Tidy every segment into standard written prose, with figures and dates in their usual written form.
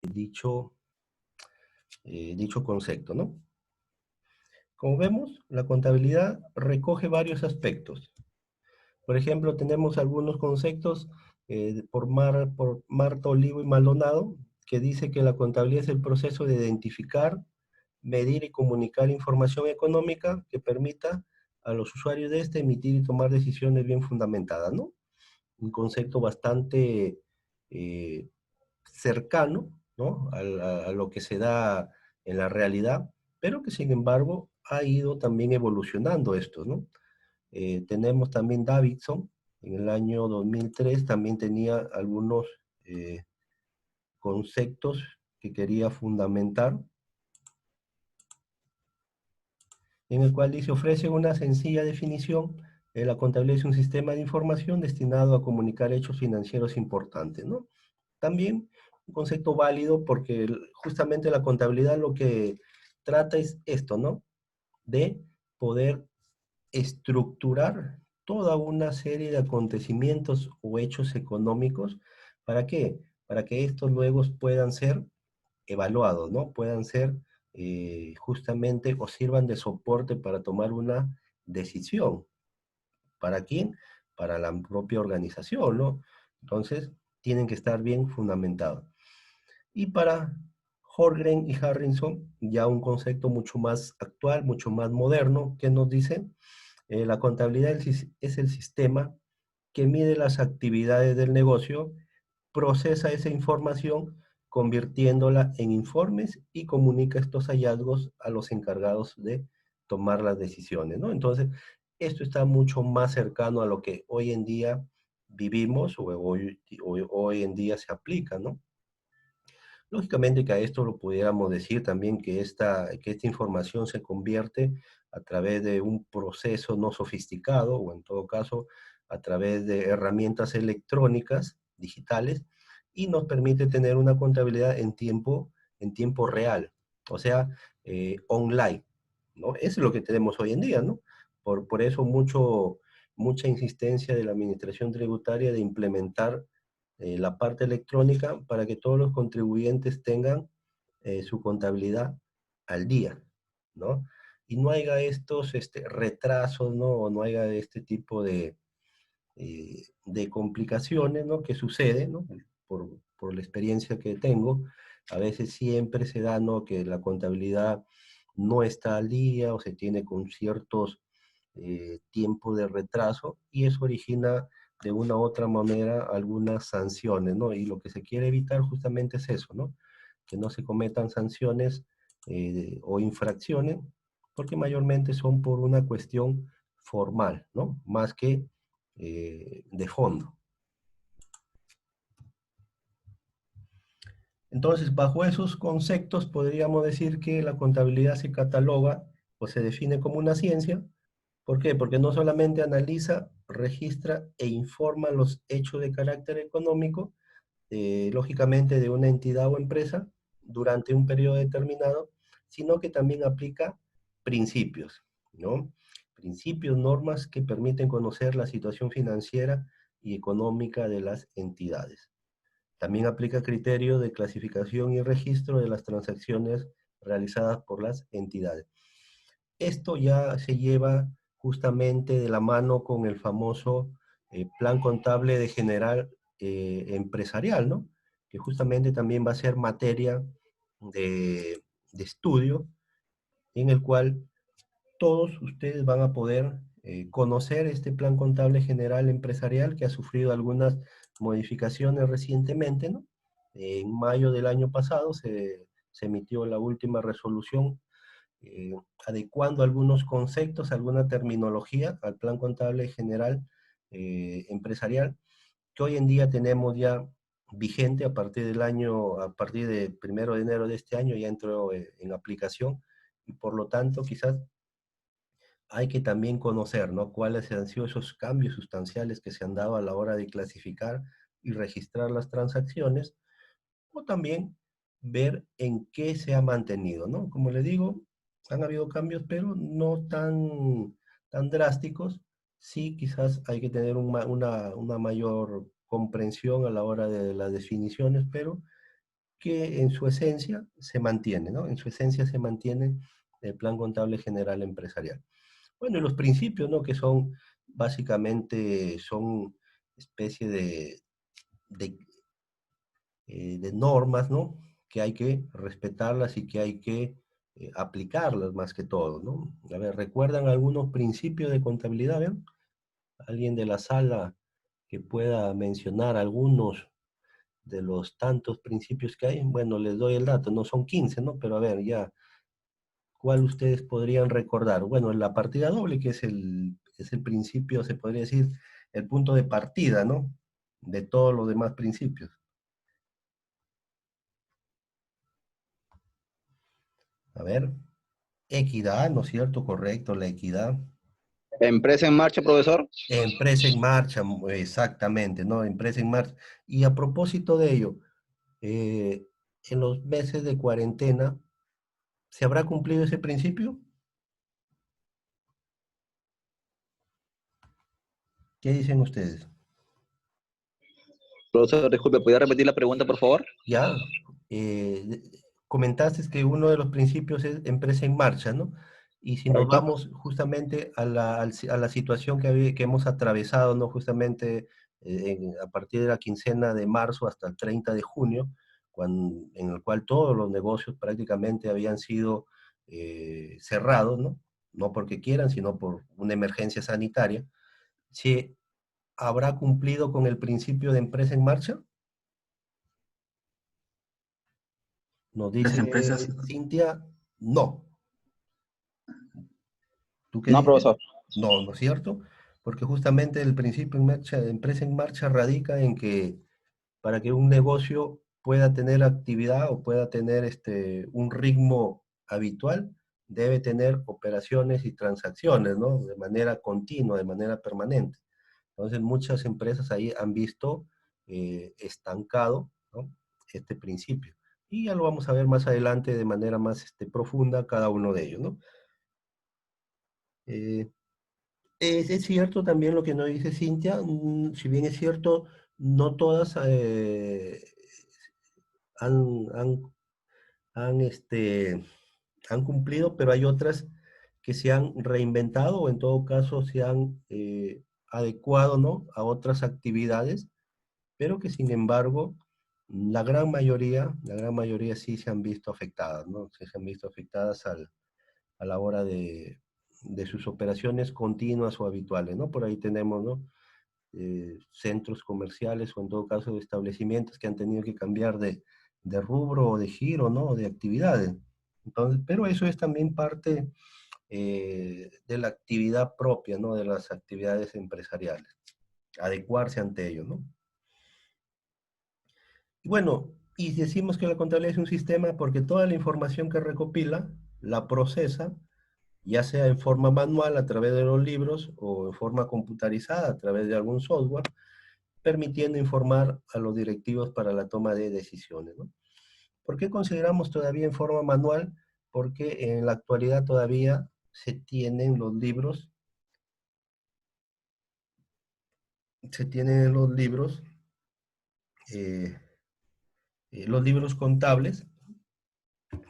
dicho, dicho concepto, ¿no? Como vemos, la contabilidad recoge varios aspectos. Por ejemplo, tenemos algunos conceptos por Marta Olivo y Maldonado, que dice que la contabilidad es el proceso de identificar, medir y comunicar información económica que permita a los usuarios de este emitir y tomar decisiones bien fundamentadas, ¿no? Un concepto bastante eh, cercano, ¿no? A lo que se da en la realidad, pero que sin embargo ha ido también evolucionando esto, ¿no? Tenemos también Davidson, en el año 2003 también tenía algunos eh, conceptos que quería fundamentar, en el cual dice, ofrece una sencilla definición. La contabilidad es un sistema de información destinado a comunicar hechos financieros importantes, ¿no? También un concepto válido porque justamente la contabilidad lo que trata es esto, ¿no? De poder estructurar toda una serie de acontecimientos o hechos económicos. ¿Para qué? Para que estos luego puedan ser evaluados, ¿no? Puedan ser justamente o sirvan de soporte para tomar una decisión. ¿Para quién? Para la propia organización, ¿no? Entonces, tienen que estar bien fundamentados. Y para Horgren y Harrison, ya un concepto mucho más actual, mucho más moderno, que nos dice, la contabilidad es el sistema que mide las actividades del negocio, procesa esa información, convirtiéndola en informes y comunica estos hallazgos a los encargados de tomar las decisiones, ¿no? Entonces, esto está mucho más cercano a lo que hoy en día vivimos o hoy en día se aplica, ¿no? Lógicamente que a esto lo pudiéramos decir también que esta información se convierte a través de un proceso no sofisticado o en todo caso a través de herramientas electrónicas, digitales, y nos permite tener una contabilidad en tiempo real, o sea, online, ¿no? Eso es lo que tenemos hoy en día, ¿no? Por eso mucha insistencia de la Administración Tributaria de implementar la parte electrónica para que todos los contribuyentes tengan su contabilidad al día, ¿no? Y no haya estos retrasos, ¿no? O no haya este tipo de complicaciones, ¿no? Que sucede, ¿no? Por la experiencia que tengo, a veces siempre se da, ¿no? Que la contabilidad no está al día o se tiene con ciertos tiempos de retraso y eso origina de una u otra manera algunas sanciones, ¿no? Y lo que se quiere evitar justamente es eso, ¿no? Que no se cometan sanciones o infracciones, porque mayormente son por una cuestión formal, ¿no? Más que de fondo. Entonces, bajo esos conceptos, podríamos decir que la contabilidad se cataloga o se define como una ciencia. ¿Por qué? Porque no solamente analiza, registra e informa los hechos de carácter económico, lógicamente de una entidad o empresa, durante un periodo determinado, sino que también aplica principios, ¿no? Principios, normas que permiten conocer la situación financiera y económica de las entidades. También aplica criterios de clasificación y registro de las transacciones realizadas por las entidades. Esto ya se lleva justamente de la mano con el famoso plan contable de general empresarial, ¿no? Que justamente también va a ser materia de estudio en el cual todos ustedes van a poder conocer este plan contable general empresarial que ha sufrido algunas modificaciones recientemente, ¿no? En mayo del año pasado se emitió la última resolución eh, adecuando algunos conceptos, alguna terminología al plan contable general empresarial que hoy en día tenemos ya vigente a partir del año, a partir del 1 de enero de este año ya entró en aplicación y por lo tanto quizás hay que también conocer, ¿no? Cuáles han sido esos cambios sustanciales que se han dado a la hora de clasificar y registrar las transacciones, o también ver en qué se ha mantenido, ¿no? Como le digo, han habido cambios, pero no tan drásticos. Sí, quizás hay que tener una mayor comprensión a la hora de las definiciones, pero que en su esencia se mantiene, ¿no? En su esencia se mantiene el Plan Contable General Empresarial. Bueno, y los principios, ¿no? Que son, básicamente, son especie de, de normas, ¿no? Que hay que respetarlas y que hay que aplicarlas más que todo, ¿no? A ver, ¿recuerdan algunos principios de contabilidad? ¿Ven? ¿Alguien de la sala que pueda mencionar algunos de los tantos principios que hay? Bueno, les doy el dato, no son 15, ¿no? Pero a ver, ya, ¿cuál ustedes podrían recordar? Bueno, la partida doble, que es el principio, se podría decir, el punto de partida, ¿no? De todos los demás principios. A ver, equidad, ¿no es cierto? Correcto, la equidad. Empresa en marcha, profesor. Empresa en marcha, exactamente, ¿no? Empresa en marcha. Y a propósito de ello, eh, en los meses de cuarentena, ¿se habrá cumplido ese principio? ¿Qué dicen ustedes? Profesor, disculpe, ¿podría repetir la pregunta, por favor? Ya, comentaste que uno de los principios es empresa en marcha, ¿no? Y si nos Correcto. vamos justamente a la situación que hemos atravesado, ¿no? Justamente a partir de la quincena de marzo hasta el 30 de junio, en el cual todos los negocios prácticamente habían sido cerrados, ¿no? No porque quieran, sino por una emergencia sanitaria. ¿Se habrá cumplido con el principio de empresa en marcha? Nos Las dice empresas, Cintia, no. ¿Tú qué No, dices? profesor. No, ¿no es cierto? Porque justamente el principio en marcha, de empresa en marcha radica en que para que un negocio pueda tener actividad o pueda tener un ritmo habitual, debe tener operaciones y transacciones, ¿no? De manera continua, de manera permanente. Entonces, muchas empresas ahí han visto estancado, ¿no? Este principio. Y ya lo vamos a ver más adelante de manera más profunda cada uno de ellos, ¿no? Eh, es cierto también lo que nos dice Cintia, si bien es cierto, no todas han, han, han, han cumplido, pero hay otras que se han reinventado o en todo caso se han adecuado, ¿no? A otras actividades, pero que sin embargo la gran mayoría sí se han visto afectadas, ¿no? Sí se han visto afectadas a la hora de sus operaciones continuas o habituales, ¿no? Por ahí tenemos, ¿no? Centros comerciales o en todo caso establecimientos que han tenido que cambiar de rubro o de giro, ¿no? O de actividades. Entonces, pero eso es también parte de la actividad propia, ¿no? De las actividades empresariales, adecuarse ante ello, ¿no? Y bueno, y decimos que la contabilidad es un sistema porque toda la información que recopila la procesa ya sea en forma manual a través de los libros o en forma computarizada a través de algún software, permitiendo informar a los directivos para la toma de decisiones, ¿no? ¿Por qué consideramos todavía en forma manual? Porque en la actualidad todavía se tienen se tienen eh, los libros contables,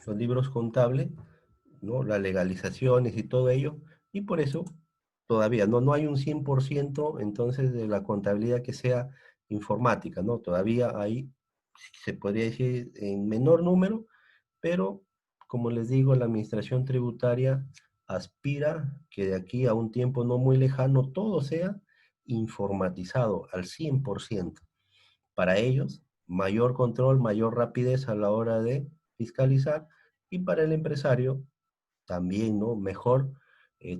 los libros contables, ¿no? Las legalizaciones y todo ello, y por eso todavía no hay un 100% entonces de la contabilidad que sea informática, ¿no? Todavía hay, se podría decir, en menor número, pero como les digo, la administración tributaria aspira que de aquí a un tiempo no muy lejano todo sea informatizado al 100%. Para ellos, mayor control, mayor rapidez a la hora de fiscalizar y para el empresario también, ¿no? Mejor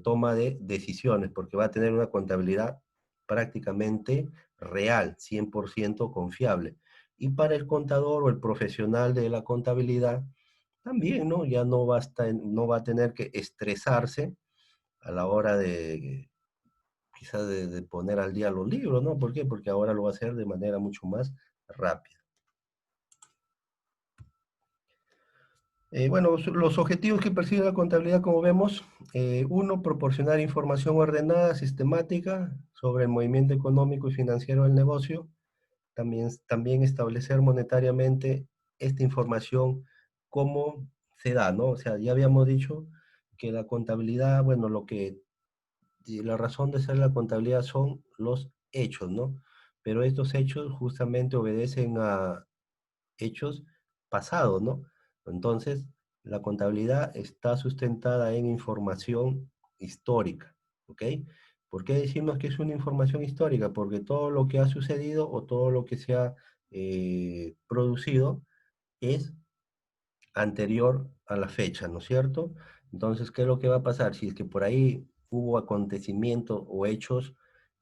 toma de decisiones porque va a tener una contabilidad prácticamente real, 100% confiable. Y para el contador o el profesional de la contabilidad, también, ¿no? Ya no va a tener que estresarse a la hora de quizás de poner al día los libros, ¿no? ¿Por qué? Porque ahora lo va a hacer de manera mucho más rápida. Bueno, los objetivos que persigue la contabilidad, como vemos, uno, proporcionar información ordenada, sistemática sobre el movimiento económico y financiero del negocio, también establecer monetariamente esta información, ¿cómo se da, no? O sea, ya habíamos dicho que la contabilidad, bueno, y la razón de ser la contabilidad son los hechos, ¿no? Pero estos hechos justamente obedecen a hechos pasados, ¿no? Entonces, la contabilidad está sustentada en información histórica, ¿ok? ¿Por qué decimos que es una información histórica? Porque todo lo que ha sucedido o todo lo que se ha producido es anterior a la fecha, ¿no es cierto? Entonces, ¿qué es lo que va a pasar? Si es que por ahí hubo acontecimientos o hechos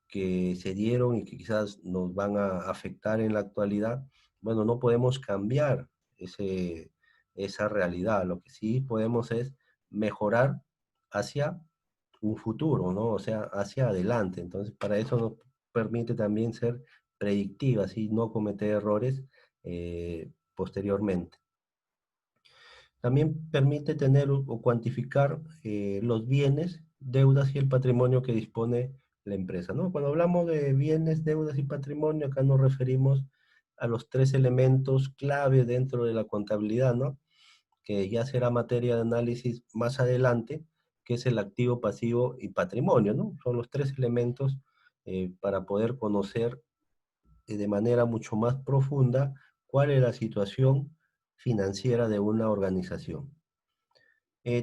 que se dieron y que quizás nos van a afectar en la actualidad, bueno, no podemos cambiar esa realidad. Lo que sí podemos es mejorar hacia un futuro, ¿no? O sea, hacia adelante. Entonces, para eso nos permite también ser predictivas y no cometer errores posteriormente. También permite tener o cuantificar los bienes, deudas y el patrimonio que dispone la empresa, ¿no? Cuando hablamos de bienes, deudas y patrimonio, acá nos referimos a los tres elementos clave dentro de la contabilidad, ¿no? Que ya será materia de análisis más adelante, que es el activo, pasivo y patrimonio, ¿no? Son los tres elementos para poder conocer de manera mucho más profunda cuál es la situación financiera de una organización.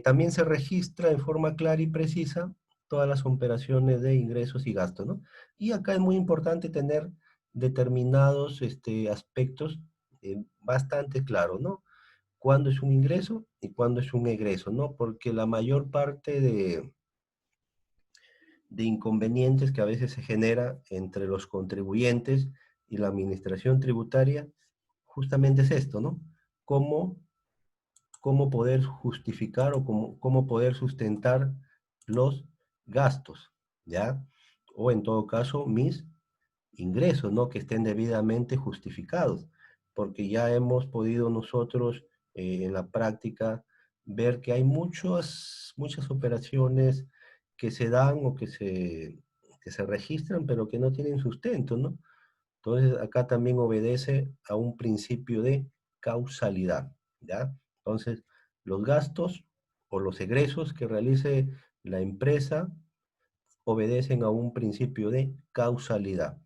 También se registra en forma clara y precisa todas las operaciones de ingresos y gastos, ¿no? Y acá es muy importante tener determinados aspectos bastante claros, ¿no? Cuándo es un ingreso y cuándo es un egreso, ¿no? Porque la mayor parte de inconvenientes que a veces se genera entre los contribuyentes y la administración tributaria, justamente es esto, ¿no? Cómo cómo poder justificar o cómo poder sustentar los gastos, ¿ya? O en todo caso, mis ingresos, ¿no? Que estén debidamente justificados, porque ya hemos podido nosotros en la práctica ver que hay muchas operaciones que se dan o que se registran, pero que no tienen sustento, ¿no? Entonces, acá también obedece a un principio de causalidad, ¿ya? Entonces, los gastos o los egresos que realice la empresa obedecen a un principio de causalidad.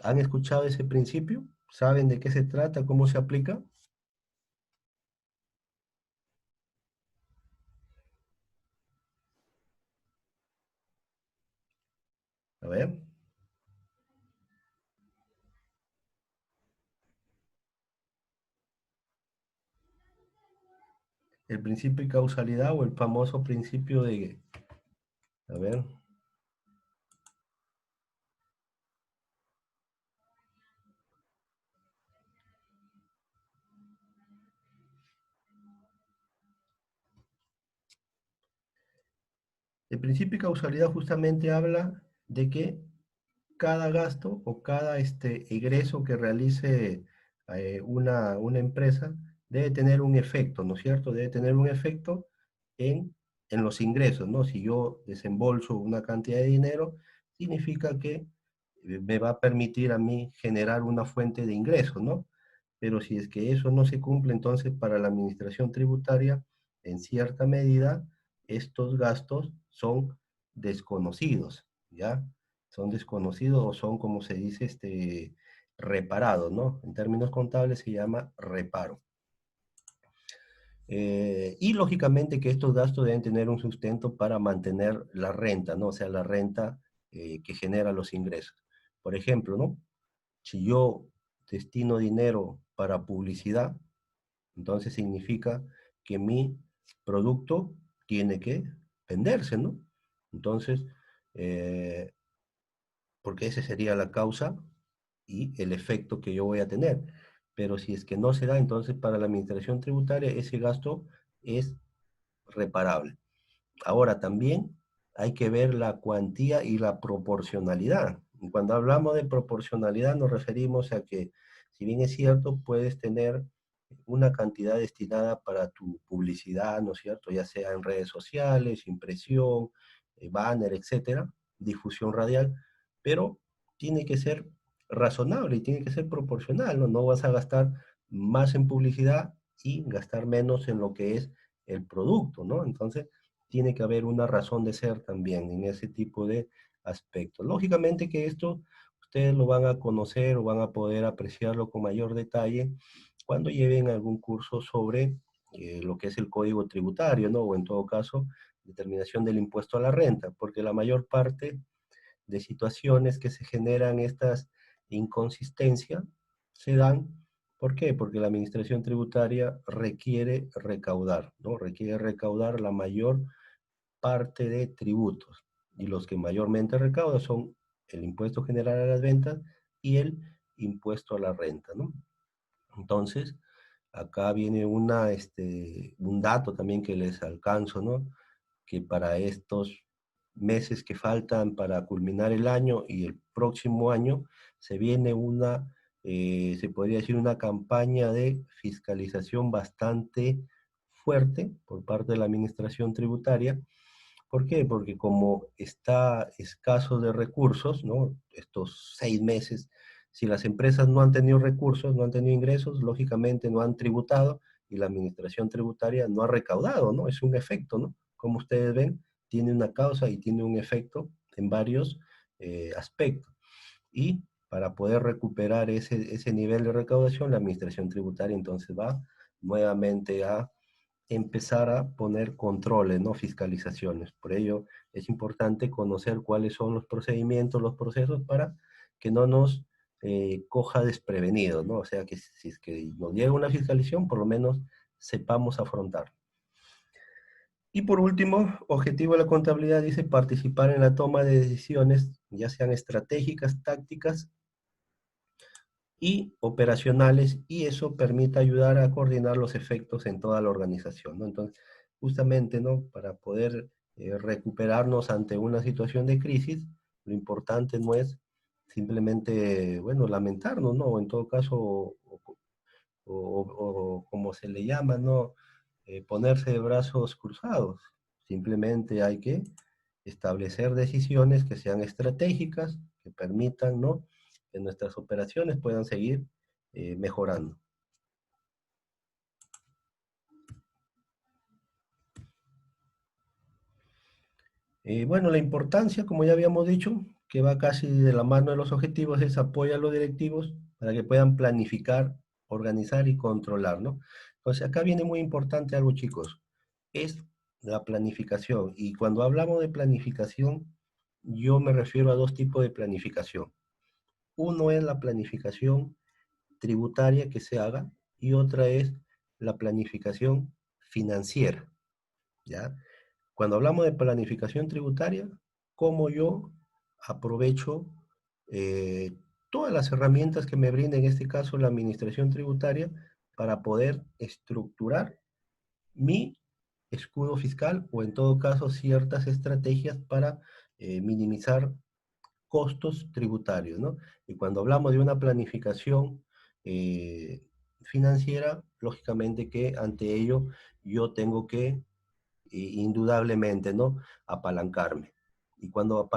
¿Han escuchado ese principio? ¿Saben de qué se trata? ¿Cómo se aplica? A ver, el principio de causalidad o el famoso principio de, a ver, el principio de causalidad justamente habla de que cada gasto o cada egreso que realice una empresa debe tener un efecto, ¿no es cierto? Debe tener un efecto en, en los ingresos, ¿no? Si yo desembolso una cantidad de dinero, significa que me va a permitir a mí generar una fuente de ingresos, ¿no? Pero si es que eso no se cumple, entonces para la administración tributaria, en cierta medida, estos gastos son desconocidos, ¿ya? Son desconocidos o son, como se dice, reparados, ¿no? En términos contables se llama reparo. Y lógicamente que estos gastos deben tener un sustento para mantener la renta, ¿no? O sea, la renta que genera los ingresos. Por ejemplo, ¿no? Si yo destino dinero para publicidad, entonces significa que mi producto tiene que venderse, ¿no? Entonces, eh, porque esa sería la causa y el efecto que yo voy a tener. Pero si es que no se da, entonces para la administración tributaria ese gasto es reparable. Ahora también hay que ver la cuantía y la proporcionalidad. Y cuando hablamos de proporcionalidad nos referimos a que, si bien es cierto, puedes tener una cantidad destinada para tu publicidad, ¿no es cierto? Ya sea en redes sociales, impresión, banner, etcétera, difusión radial, pero tiene que ser razonable y tiene que ser proporcional, ¿no? No vas a gastar más en publicidad y gastar menos en lo que es el producto, ¿no? Entonces, tiene que haber una razón de ser también en ese tipo de aspectos. Lógicamente que esto ustedes lo van a conocer o van a poder apreciarlo con mayor detalle cuando lleven algún curso sobre lo que es el código tributario, ¿no? O en todo caso, determinación del impuesto a la renta, porque la mayor parte de situaciones que se generan estas inconsistencias se dan. ¿Por qué? Porque la administración tributaria requiere recaudar, ¿no? Requiere recaudar la mayor parte de tributos. Y los que mayormente recaudan son el impuesto general a las ventas y el impuesto a la renta, ¿no? Entonces, acá viene un dato también que les alcanzo, ¿no? Que para estos meses que faltan para culminar el año y el próximo año, se viene se podría decir, una campaña de fiscalización bastante fuerte por parte de la administración tributaria. ¿Por qué? Porque como está escaso de recursos, ¿no? Estos 6 meses, si las empresas no han tenido recursos, no han tenido ingresos, lógicamente no han tributado y la administración tributaria no ha recaudado, ¿no? Es un efecto, ¿no? Como ustedes ven, tiene una causa y tiene un efecto en varios aspectos. Y para poder recuperar ese nivel de recaudación, la administración tributaria entonces va nuevamente a empezar a poner controles, ¿no? Fiscalizaciones. Por ello es importante conocer cuáles son los procedimientos, los procesos para que no nos coja desprevenidos, ¿no? O sea, que si es que nos llega una fiscalización, por lo menos sepamos afrontar. Y por último, objetivo de la contabilidad dice participar en la toma de decisiones, ya sean estratégicas, tácticas y operacionales, y eso permite ayudar a coordinar los efectos en toda la organización, ¿no? Entonces, justamente, ¿no? Para poder recuperarnos ante una situación de crisis, lo importante no es simplemente, bueno, lamentarnos, ¿no? O en todo caso, o como se le llama, ¿no? Ponerse de brazos cruzados. Simplemente hay que establecer decisiones que sean estratégicas, que permitan, ¿no? Que nuestras operaciones puedan seguir mejorando. Bueno, la importancia, como ya habíamos dicho, que va casi de la mano de los objetivos, es apoyar a los directivos para que puedan planificar, organizar y controlar, ¿no? Entonces, acá viene muy importante algo, chicos, es la planificación. Y cuando hablamos de planificación, yo me refiero a dos tipos de planificación. Uno es la planificación tributaria que se haga y otra es la planificación financiera, ¿ya? Cuando hablamos de planificación tributaria, cómo yo aprovecho eh, todas las herramientas que me brinda, en este caso, la administración tributaria, para poder estructurar mi escudo fiscal o, en todo caso, ciertas estrategias para minimizar costos tributarios, ¿no? Y cuando hablamos de una planificación financiera, lógicamente que ante ello yo tengo que indudablemente, ¿no? Apalancarme. Y cuando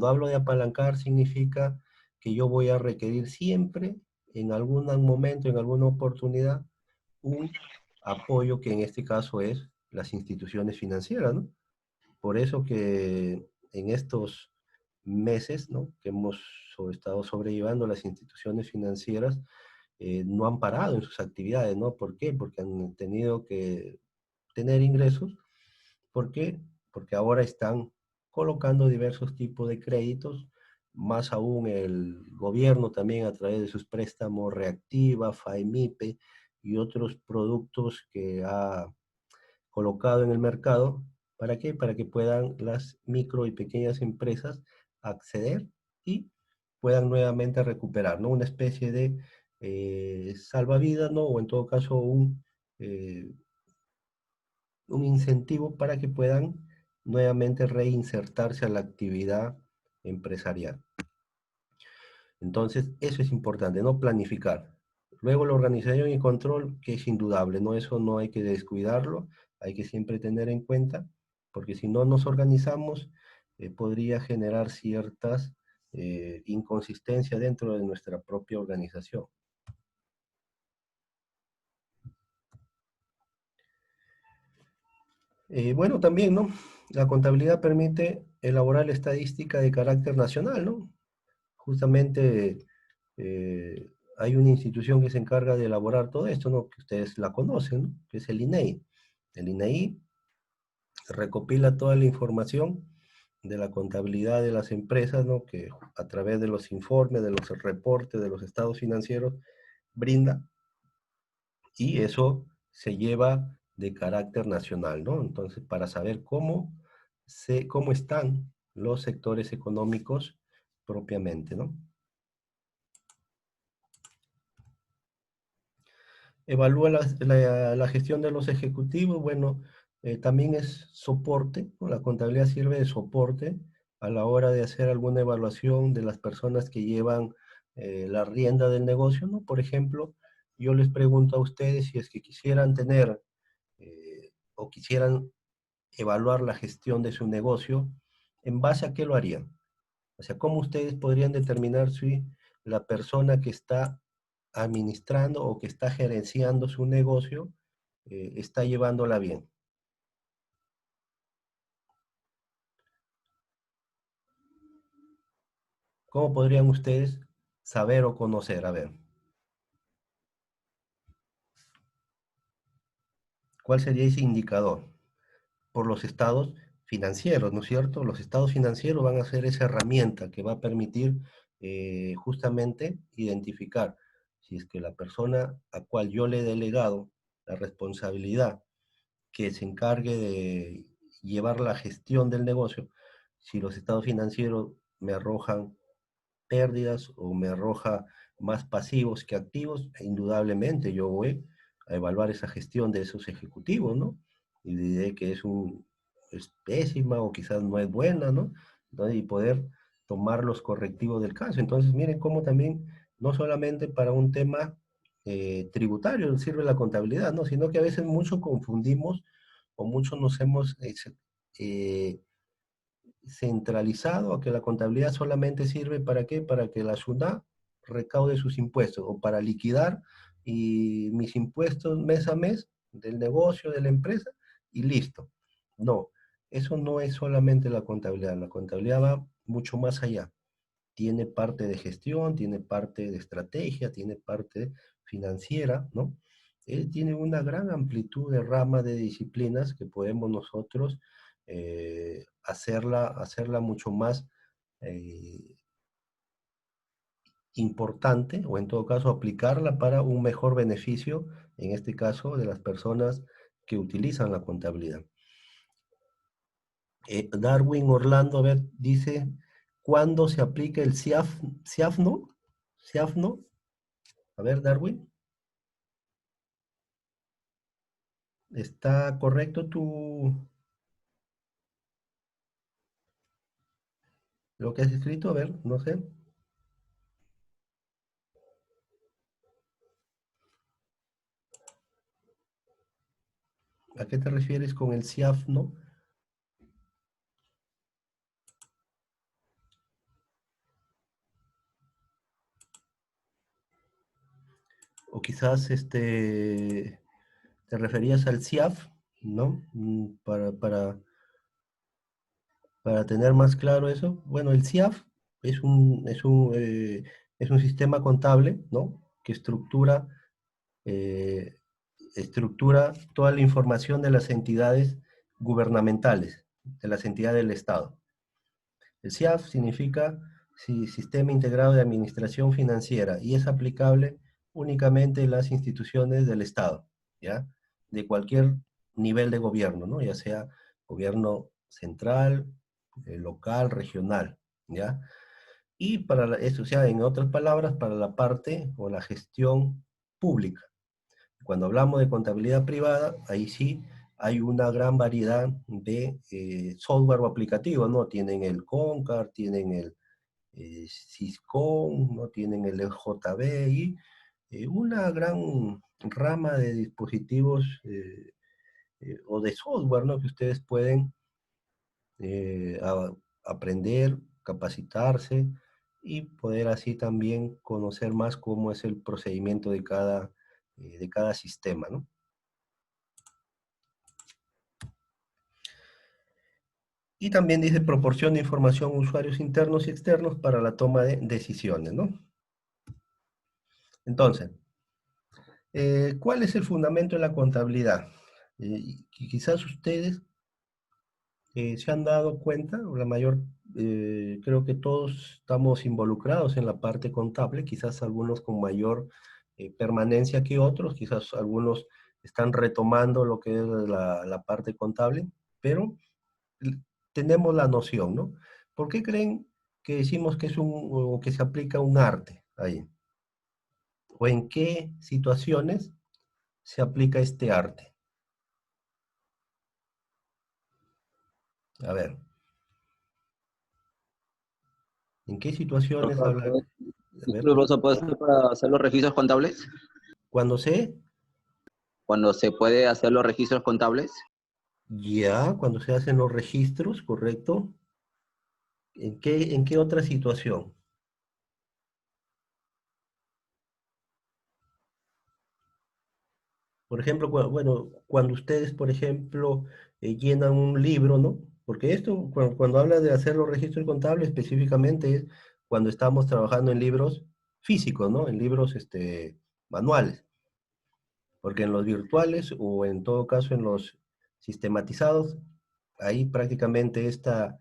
hablo de apalancar significa que yo voy a requerir siempre, en algún momento, en alguna oportunidad, un apoyo que en este caso es las instituciones financieras, ¿no? Por eso que en estos meses, ¿no? Que hemos estado sobrellevando, las instituciones financieras no han parado en sus actividades, ¿no? ¿Por qué? Porque han tenido que tener ingresos. ¿Por qué? Porque ahora están colocando diversos tipos de créditos, más aún el gobierno también a través de sus préstamos Reactiva, FAEMIPE y otros productos que ha colocado en el mercado. ¿Para qué? Para que puedan las micro y pequeñas empresas acceder y puedan nuevamente recuperar, ¿no? Una especie de salvavidas, ¿no? O en todo caso un incentivo para que puedan nuevamente reinsertarse a la actividad empresarial. Entonces, eso es importante, ¿no? Planificar. Luego la organización y control, que es indudable, ¿no? Eso no hay que descuidarlo, hay que siempre tener en cuenta, porque si no nos organizamos, podría generar ciertas inconsistencias dentro de nuestra propia organización. Bueno, también, ¿no? La contabilidad permite elaborar estadística de carácter nacional, ¿no? Justamente hay una institución que se encarga de elaborar todo esto, ¿no? Que ustedes la conocen, ¿no? Que es el INEI. El INEI recopila toda la información de la contabilidad de las empresas, ¿no? Que a través de los informes, de los reportes, de los estados financieros, brinda, y eso se lleva de carácter nacional, ¿no? Entonces, para saber cómo están los sectores económicos propiamente, ¿no? Evalúa la gestión de los ejecutivos, bueno, también es soporte, ¿no? La contabilidad sirve de soporte a la hora de hacer alguna evaluación de las personas que llevan la rienda del negocio, ¿no? Por ejemplo, yo les pregunto a ustedes si es que quisieran tener o quisieran evaluar la gestión de su negocio, ¿en base a qué lo harían? O sea, ¿cómo ustedes podrían determinar si la persona que está administrando o que está gerenciando su negocio está llevándola bien? ¿Cómo podrían ustedes saber o conocer? A ver, ¿cuál sería ese indicador? Por los estados financieros, ¿no es cierto? Los estados financieros van a ser esa herramienta que va a permitir justamente identificar si es que la persona a cual yo le he delegado la responsabilidad que se encargue de llevar la gestión del negocio, si los estados financieros me arrojan pérdidas o me arroja más pasivos que activos, indudablemente yo voy a evaluar esa gestión de esos ejecutivos, ¿no? Y diré que es pésima o quizás no es buena, ¿no? Entonces, y poder tomar los correctivos del caso. Entonces, miren cómo también, no solamente para un tema tributario sirve la contabilidad, ¿no? Sino que a veces mucho confundimos o mucho nos hemos eh, centralizado a que la contabilidad solamente sirve para qué, para que la SUNAT recaude sus impuestos o para liquidar y mis impuestos mes a mes del negocio, de la empresa y listo. No, eso no es solamente la contabilidad va mucho más allá. Tiene parte de gestión, tiene parte de estrategia, tiene parte financiera, ¿no? Tiene una gran amplitud de ramas de disciplinas que podemos nosotros hacerla mucho más eh, importante o en todo caso aplicarla para un mejor beneficio, en este caso de las personas que utilizan la contabilidad. Darwin Orlando, a ver, dice, ¿cuándo se aplica el CIAFNO? ¿CIAFNO? A ver, Darwin, ¿está correcto lo que has escrito? A ver, no sé. ¿A qué te refieres con el CIAFNO? O quizás te referías al CIAF, ¿no? Para tener más claro eso. Bueno, el CIAF es un sistema contable, ¿no? Que eh, estructura toda la información de las entidades gubernamentales, de las entidades del Estado. El SIAF significa Sistema Integrado de Administración Financiera y es aplicable únicamente en las instituciones del Estado, ¿ya? De cualquier nivel de gobierno, ¿no? Ya sea gobierno central, local, regional, ¿ya? Y eso, o sea, en otras palabras, para la parte o la gestión pública. Cuando hablamos de contabilidad privada, ahí sí hay una gran variedad de software o aplicativos, ¿no? Tienen el Concar, tienen el Syscom, ¿no? Tienen el JB y una gran rama de dispositivos o de software, ¿no? Que ustedes pueden aprender, capacitarse y poder así también conocer más cómo es el procedimiento de cada sistema, ¿no? Y también dice proporciona información a usuarios internos y externos para la toma de decisiones, ¿no? Entonces, ¿cuál es el fundamento de la contabilidad? Quizás ustedes se han dado cuenta, o la mayor, creo que todos estamos involucrados en la parte contable, quizás algunos con mayor permanencia que otros, quizás algunos están retomando lo que es la parte contable, pero tenemos la noción, ¿no? ¿Por qué creen que decimos que es o que se aplica un arte ahí? ¿O en qué situaciones se aplica este arte? A ver, ¿en qué situaciones Profesor, habla? A ver, disculpe, profesor, ¿puede ser para hacer los registros contables? cuando se, Cuando se puede hacer los registros contables. ya, cuando se hacen los registros, ¿correcto? En qué otra situación? Por ejemplo, bueno, cuando ustedes, por ejemplo, llenan un libro, ¿no? Porque esto, cuando habla de hacer los registros contables, específicamente es cuando estamos trabajando en libros físicos, ¿no? En libros manuales. Porque en los virtuales o en todo caso en los sistematizados, ahí prácticamente esta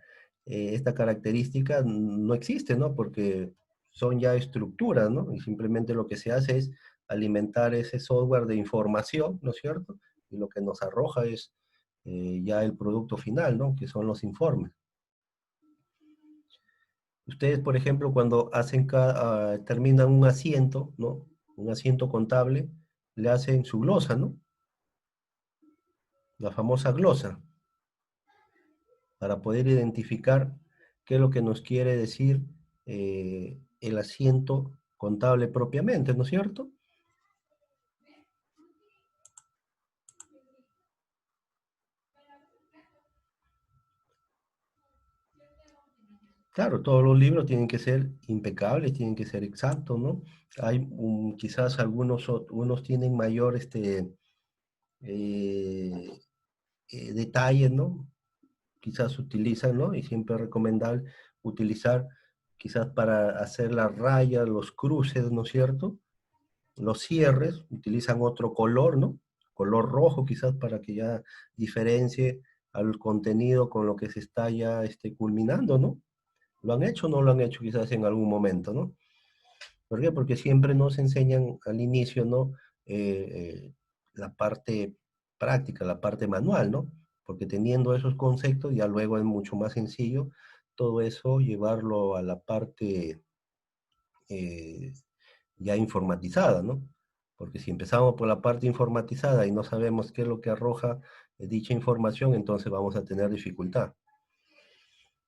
característica no existe, ¿no? Porque son ya estructuras, ¿no? Y simplemente lo que se hace es alimentar ese software de información, ¿no es cierto? Y lo que nos arroja es ya el producto final, ¿no? Que son los informes. Ustedes, por ejemplo, cuando terminan un asiento, ¿no? Un asiento contable, le hacen su glosa, ¿no? La famosa glosa, para poder identificar qué es lo que nos quiere decir el asiento contable propiamente, ¿no es cierto? Claro, todos los libros tienen que ser impecables, tienen que ser exactos, ¿no? Hay quizás unos tienen mayor eh, detalles, ¿no? Quizás utilizan, ¿no? Y siempre es recomendable utilizar quizás para hacer las rayas, los cruces, ¿no es cierto? Los cierres utilizan otro color, ¿no? Color rojo quizás para que ya diferencie al contenido con lo que se está ya culminando, ¿no? ¿Lo han hecho o no lo han hecho quizás en algún momento, ¿no? ¿Por qué? Porque siempre nos enseñan al inicio, ¿no? La parte práctica, la parte manual, ¿no? Porque teniendo esos conceptos ya luego es mucho más sencillo todo eso llevarlo a la parte eh, ya informatizada, ¿no? Porque si empezamos por la parte informatizada y no sabemos qué es lo que arroja dicha información, entonces vamos a tener dificultad.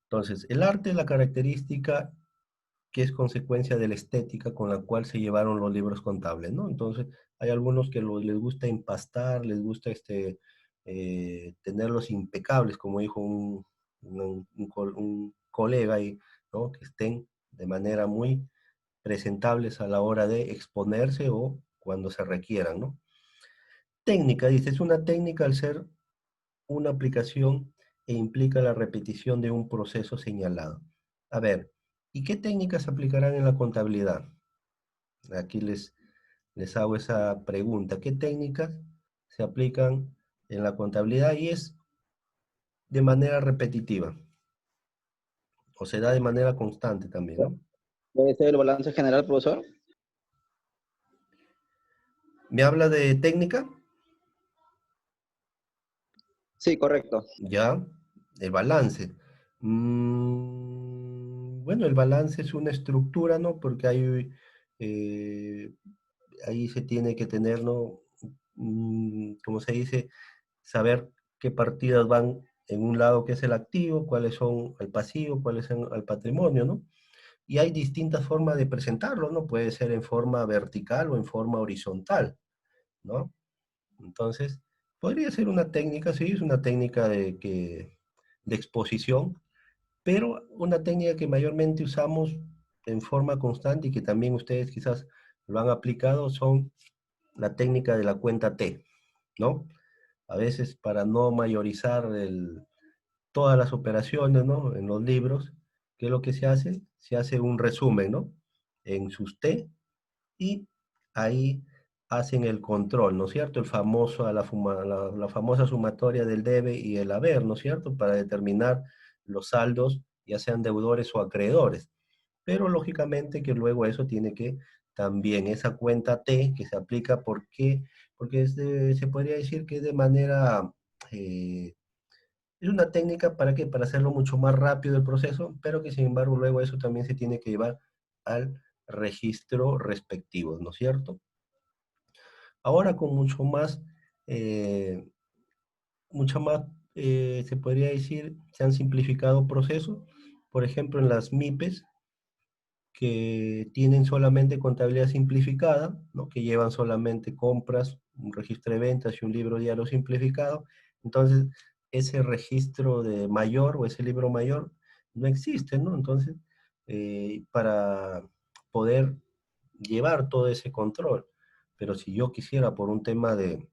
Entonces, el arte es la característica que es consecuencia de la estética con la cual se llevaron los libros contables, ¿no? Entonces, hay algunos que les gusta empastar, les gusta tenerlos impecables, como dijo un colega ahí, ¿no? Que estén de manera muy presentables a la hora de exponerse o cuando se requieran, ¿no? Técnica, dice, es una técnica al ser una aplicación e implica la repetición de un proceso señalado. A ver, ¿y qué técnicas se aplicarán en la contabilidad? Aquí les hago esa pregunta. ¿Qué técnicas se aplican en la contabilidad? Y es de manera repetitiva, o se da de manera constante también, ¿no? ¿Puede ser el balance general, profesor? ¿Me habla de técnica? Sí, correcto. Ya, el balance. Bueno, el balance es una estructura, ¿no? Porque eh, ahí se tiene que tener, ¿no? Como se dice, saber qué partidas van en un lado que es el activo, cuáles son el pasivo, cuáles son el patrimonio, ¿no? Y hay distintas formas de presentarlo, ¿no? Puede ser en forma vertical o en forma horizontal, ¿no? Entonces, podría ser una técnica, sí, es una técnica de exposición, pero una técnica que mayormente usamos en forma constante y que también ustedes quizás lo han aplicado son la técnica de la cuenta T, ¿no? A veces para no mayorizar todas las operaciones, ¿no? En los libros, ¿qué es lo que se hace? Se hace un resumen, ¿no? En sus T y ahí hacen el control, ¿no es cierto? El famoso, la famosa sumatoria del debe y el haber, ¿no es cierto? Para determinar los saldos, ya sean deudores o acreedores. Pero lógicamente que luego eso tiene que también, esa cuenta T que se aplica, ¿por qué? Porque se podría decir que de manera, es una técnica para que para hacerlo mucho más rápido el proceso, pero que sin embargo luego eso también se tiene que llevar al registro respectivo, ¿no es cierto? Ahora con eh, mucha más, se podría decir, se han simplificado procesos. Por ejemplo, en las MIPES, que tienen solamente contabilidad simplificada, ¿no? Que llevan solamente compras, un registro de ventas y un libro diario simplificado. Entonces, ese registro de mayor o ese libro mayor no existe, ¿no? Entonces, para poder llevar todo ese control, pero si yo quisiera por un tema de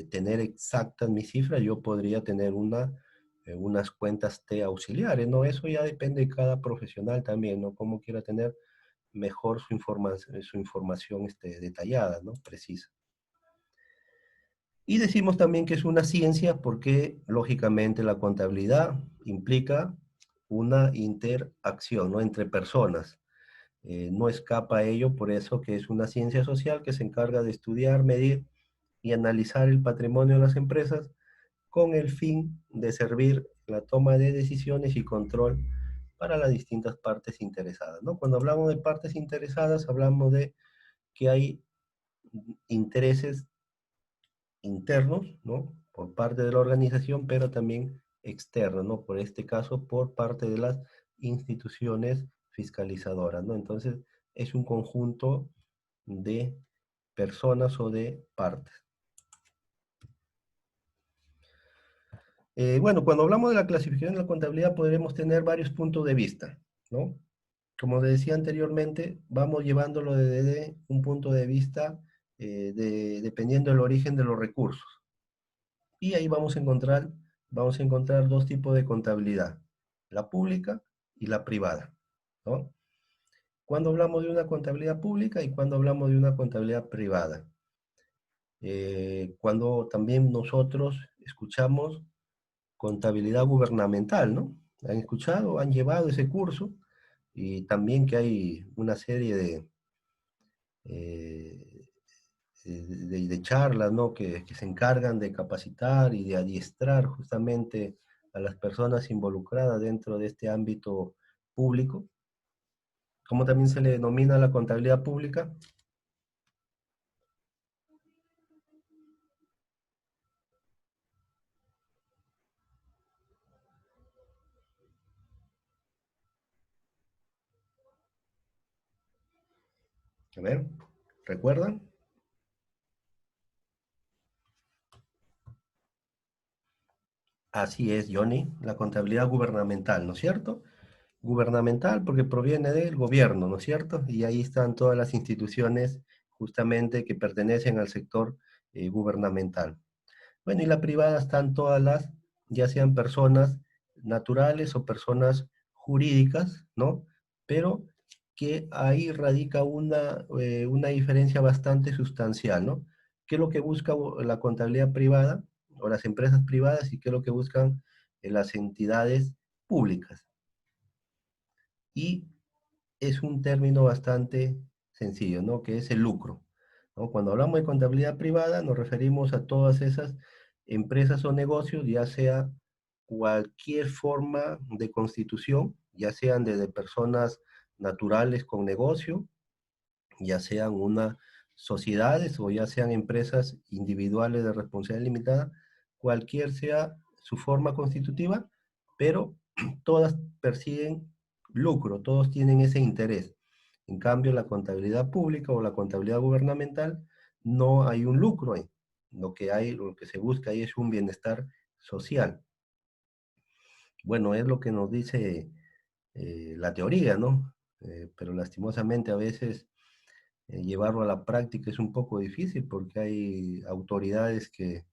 tener exactas mis cifras, yo podría tener unas cuentas T auxiliares, ¿no? Eso ya depende de cada profesional también, ¿no? Cómo quiera tener mejor su información detallada, ¿no? Precisa. Y decimos también que es una ciencia porque, lógicamente, la contabilidad implica una interacción, ¿no? Entre personas. No escapa a ello, por eso que es una ciencia social que se encarga de estudiar, medir y analizar el patrimonio de las empresas con el fin de servir la toma de decisiones y control para las distintas partes interesadas, ¿no? Cuando hablamos de partes interesadas, hablamos de que hay intereses internos, ¿no? Por parte de la organización, pero también externos, ¿no? Por este caso, por parte de las instituciones fiscalizadoras, ¿no? Entonces, es un conjunto de personas o de partes. Bueno, cuando hablamos de la clasificación de la contabilidad podremos tener varios puntos de vista, ¿no? Como decía anteriormente, vamos llevándolo desde un punto de vista dependiendo del origen de los recursos. Y ahí vamos a encontrar dos tipos de contabilidad, la pública y la privada, ¿no? Cuando hablamos de una contabilidad pública y cuando hablamos de una contabilidad privada. Cuando también nosotros escuchamos contabilidad gubernamental, ¿no? ¿Han escuchado? ¿Han llevado ese curso? Y también que hay una serie eh, de charlas, ¿no? Que se encargan de capacitar y de adiestrar justamente a las personas involucradas dentro de este ámbito público. ¿Cómo también se le denomina la contabilidad pública? A ver, ¿recuerdan? Así es, Johnny, la contabilidad gubernamental, ¿no es cierto? Gubernamental porque proviene del gobierno, ¿no es cierto? Y ahí están todas las instituciones justamente que pertenecen al sector gubernamental. Bueno, y la privada están todas las, ya sean personas naturales o personas jurídicas, ¿no? Pero que ahí radica una diferencia bastante sustancial, ¿no? ¿Qué es lo que busca la contabilidad privada o las empresas privadas y qué es lo que buscan las entidades públicas? Y es un término bastante sencillo, ¿no? Que es el lucro, ¿no? Cuando hablamos de contabilidad privada, nos referimos a todas esas empresas o negocios, ya sea cualquier forma de constitución, ya sean desde personas naturales con negocio, ya sean unas sociedades o ya sean empresas individuales de responsabilidad limitada, cualquier sea su forma constitutiva, pero todas persiguen lucro, todos tienen ese interés. En cambio, la contabilidad pública o la contabilidad gubernamental no hay un lucro ahí. Lo que se busca ahí es un bienestar social. Bueno, es lo que nos dice la teoría, ¿no? Pero lastimosamente a veces llevarlo a la práctica es un poco difícil porque hay autoridades que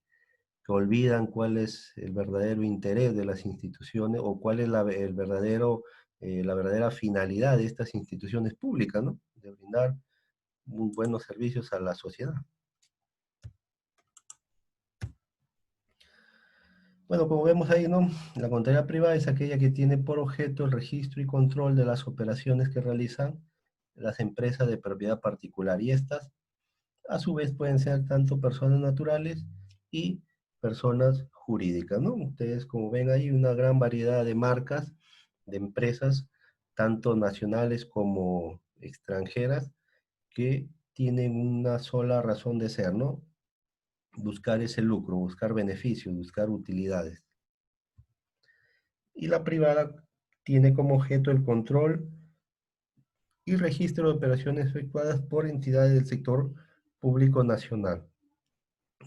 olvidan cuál es el verdadero interés de las instituciones o cuál es la verdadera finalidad de estas instituciones públicas, ¿no? De brindar muy buenos servicios a la sociedad. Bueno, como vemos ahí, ¿no? La contabilidad privada es aquella que tiene por objeto el registro y control de las operaciones que realizan las empresas de propiedad particular. Y estas, a su vez, pueden ser tanto personas naturales y personas jurídicas, ¿no? Ustedes, como ven, hay una gran variedad de marcas, de empresas, tanto nacionales como extranjeras, que tienen una sola razón de ser, ¿no? Buscar ese lucro, buscar beneficios, buscar utilidades. Y la privada tiene como objeto el control y registro de operaciones efectuadas por entidades del sector público nacional,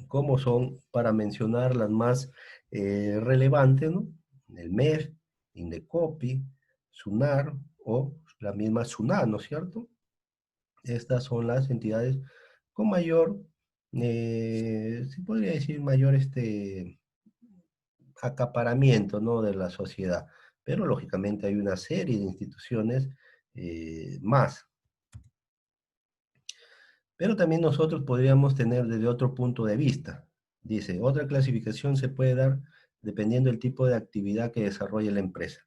como son, para mencionar las más relevantes, ¿no? El MEF, Indecopi, SUNAR o la misma SUNAT, ¿no es cierto? Estas son las entidades con mayor, se podría decir, mayor acaparamiento, ¿no? De la sociedad. Pero lógicamente hay una serie de instituciones más. Pero también nosotros podríamos tener desde otro punto de vista. Dice, otra clasificación se puede dar dependiendo del tipo de actividad que desarrolle la empresa.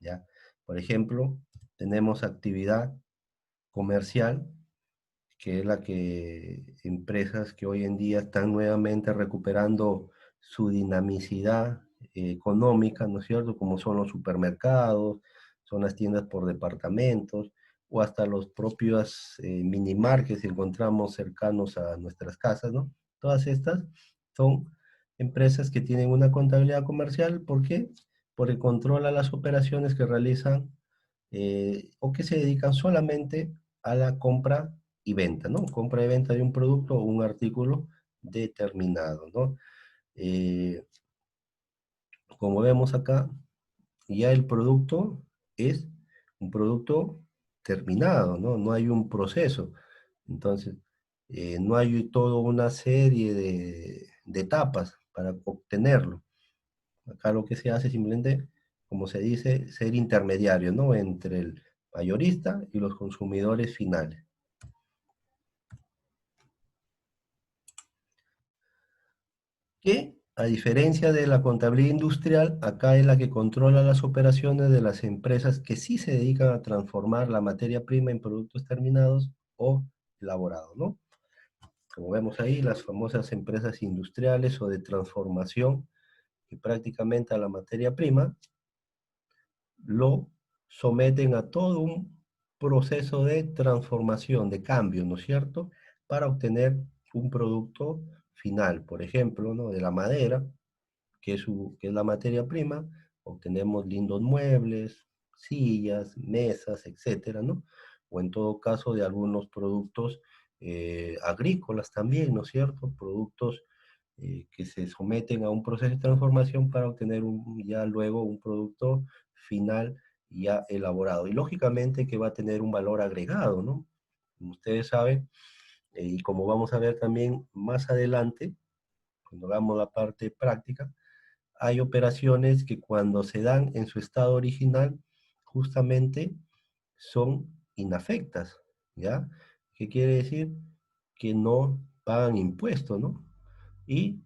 ¿Ya? Por ejemplo, tenemos actividad comercial, que es la que empresas que hoy en día están nuevamente recuperando su dinamicidad económica, ¿no es cierto? Como son los supermercados, son las tiendas por departamentos, o hasta los propios minimarkets que encontramos cercanos a nuestras casas, ¿no? Todas estas son empresas que tienen una contabilidad comercial. ¿Por qué? Por el control a las operaciones que realizan o que se dedican solamente a la compra y venta, ¿no? Compra y venta de un producto o un artículo determinado, ¿no? Eh, Como vemos acá, ya el producto es un producto terminado, ¿no? No hay un proceso. Entonces, no hay toda una serie de etapas para obtenerlo. Acá lo que se hace simplemente, como se dice, ser intermediario, ¿no? Entre el mayorista y los consumidores finales. Que, a diferencia de la contabilidad industrial, acá es la que controla las operaciones de las empresas que sí se dedican a transformar la materia prima en productos terminados o elaborados, ¿no? Como vemos ahí, las famosas empresas industriales o de transformación, que prácticamente a la materia prima lo someten a todo un proceso de transformación, de cambio, ¿no es cierto? Para obtener un producto final, por ejemplo, ¿no? De la madera, que es la materia prima, obtenemos lindos muebles, sillas, mesas, etcétera, ¿no? O en todo caso de algunos productos agrícolas también, ¿no es cierto? Productos que se someten a un proceso de transformación para obtener ya luego un producto final ya elaborado. Y lógicamente que va a tener un valor agregado, ¿no? Como ustedes saben, y como vamos a ver también más adelante, cuando hagamos la parte práctica, hay operaciones que cuando se dan en su estado original, justamente son inafectas, ¿ya? ¿Qué quiere decir? Que no pagan impuestos, ¿no? Y,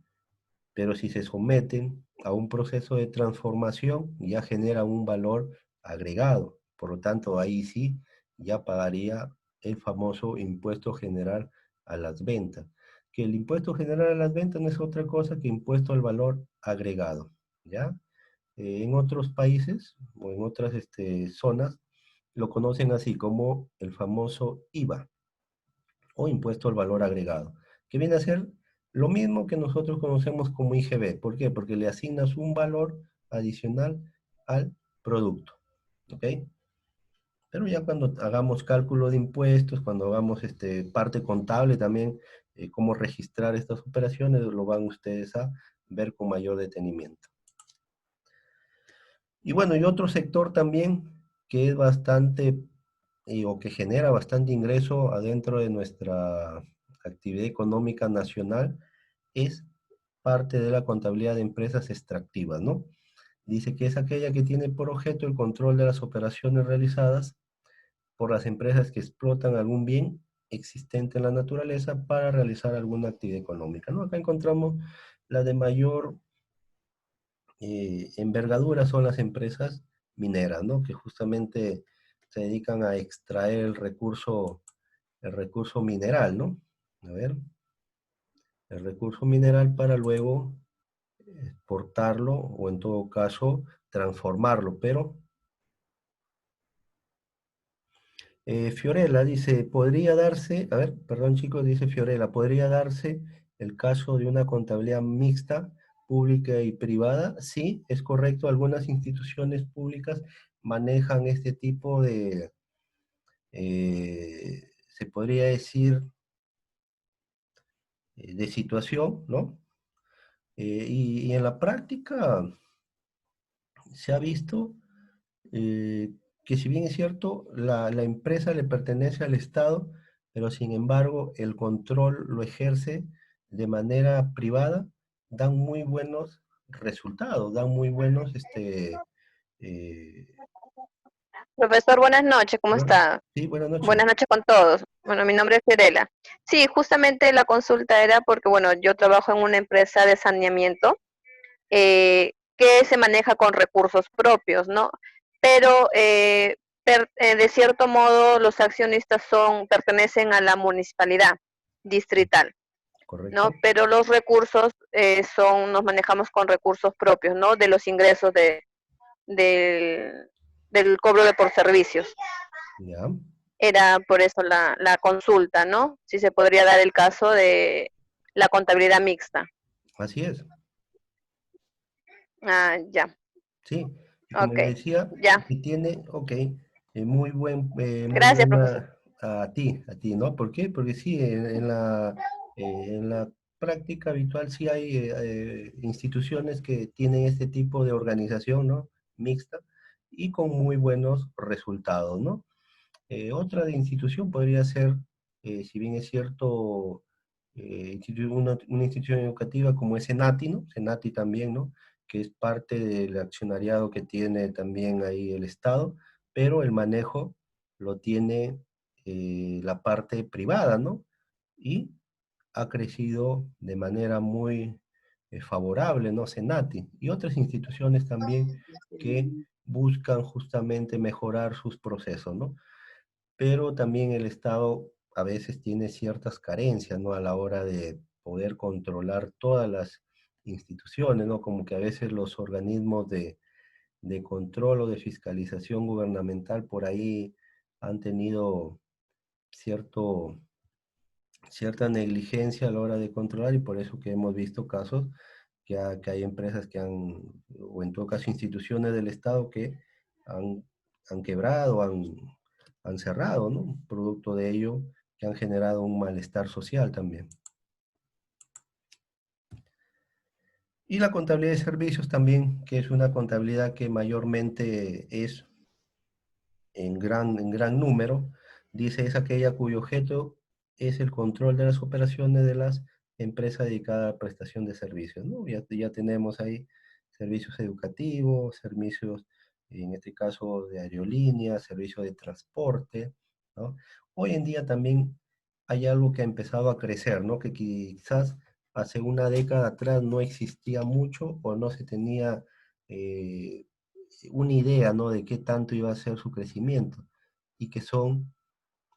pero si se someten a un proceso de transformación, ya genera un valor agregado. Por lo tanto, ahí sí ya pagaría el famoso impuesto general a las ventas. Que el impuesto general a las ventas no es otra cosa que impuesto al valor agregado, ¿ya? En otros países o en otras zonas lo conocen así como el famoso IVA o impuesto al valor agregado, que viene a ser lo mismo que nosotros conocemos como IGB. ¿Por qué? Porque le asignas un valor adicional al producto, ¿ok? Pero ya cuando hagamos cálculo de impuestos, cuando hagamos parte contable también, cómo registrar estas operaciones, lo van ustedes a ver con mayor detenimiento. Y bueno, y otro sector también que es bastante, o que genera bastante ingreso adentro de nuestra actividad económica nacional, es parte de la contabilidad de empresas extractivas, ¿no? Dice que es aquella que tiene por objeto el control de las operaciones realizadas por las empresas que explotan algún bien existente en la naturaleza para realizar alguna actividad económica, ¿no? Acá encontramos la de mayor envergadura son las empresas mineras, ¿no? Que justamente se dedican a extraer el recurso mineral, ¿no? A ver, el recurso mineral para luego exportarlo o en todo caso transformarlo, pero Fiorella dice, podría darse, a ver, perdón chicos, dice Fiorella, podría darse el caso de una contabilidad mixta, pública y privada. Sí, es correcto, algunas instituciones públicas manejan este tipo se podría decir, de situación, ¿no? Y en la práctica se ha visto que si bien es cierto, la empresa le pertenece al Estado, pero sin embargo el control lo ejerce de manera privada, dan muy buenos resultados, dan muy buenos, eh, Profesor, buenas noches, ¿cómo bueno, está? sí, buenas noches. Buenas noches con todos. Bueno, mi nombre es Fiorella. Sí, justamente la consulta era porque, bueno, yo trabajo en una empresa de saneamiento que se maneja con recursos propios, ¿no? Pero de cierto modo los accionistas pertenecen a la municipalidad distrital, ¿no? Correcto, Pero los recursos nos manejamos con recursos propios, ¿no? De los ingresos del, del cobro de por servicios. ya, Era por eso la consulta, ¿no? Si se podría dar el caso de la contabilidad mixta. así es, Ah, ya, sí. Y como ok, le decía, ya. que tiene, ok, muy Gracias, profesor. buena a ti, ¿no? ¿Por qué? Porque sí, en la práctica habitual sí hay instituciones que tienen este tipo de organización, ¿no? Mixta y con muy buenos resultados, ¿no? Otra de institución podría ser, si bien es cierto, una institución educativa como es Senati, ¿no? Senati también, ¿no? Que es parte del accionariado que tiene también ahí el Estado, pero el manejo lo tiene la parte privada, ¿no? Y ha crecido de manera muy favorable, ¿no? Senati y otras instituciones también que buscan justamente mejorar sus procesos, ¿no? Pero también el Estado a veces tiene ciertas carencias, ¿no? A la hora de poder controlar todas las instituciones, ¿no? Como que a veces los organismos de control o de fiscalización gubernamental por ahí han tenido cierto, cierta negligencia a la hora de controlar y por eso que hemos visto casos que hay empresas que han, o en todo caso instituciones del Estado que han, han quebrado, han cerrado, ¿no? Producto de ello que han generado un malestar social también. Y la contabilidad de servicios también, que es una contabilidad que mayormente es en gran número, dice es aquella cuyo objeto es el control de las operaciones de las empresas dedicadas a la prestación de servicios, ¿no? Ya tenemos ahí servicios educativos, servicios, en este caso, de aerolíneas, servicios de transporte, ¿no? Hoy en día también hay algo que ha empezado a crecer, ¿no? Que quizás hace una década atrás no existía mucho o no se tenía eh, una idea, ¿no? De qué tanto iba a ser su crecimiento y que son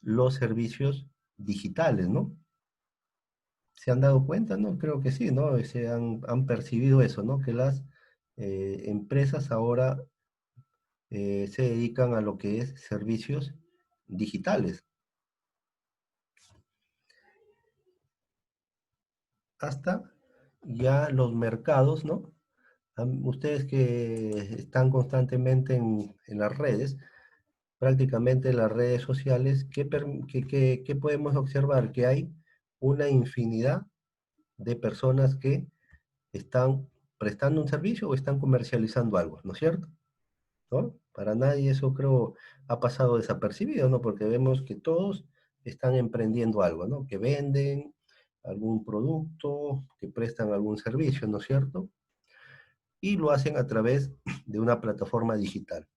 los servicios digitales, ¿no? ¿Se han dado cuenta? ¿No? Creo que sí, ¿no? Han percibido eso, ¿no? Que las empresas ahora se dedican a lo que es servicios digitales. Hasta ya los mercados, ¿no? Ustedes que están constantemente en las redes, prácticamente las redes sociales, ¿qué podemos observar? Que hay una infinidad de personas que están prestando un servicio o están comercializando algo, ¿no es cierto? ¿No? Para nadie eso creo ha pasado desapercibido, ¿no? Porque vemos que todos están emprendiendo algo, ¿no? Que venden, algún producto, que prestan algún servicio, ¿no es cierto? Y lo hacen a través de una plataforma digital.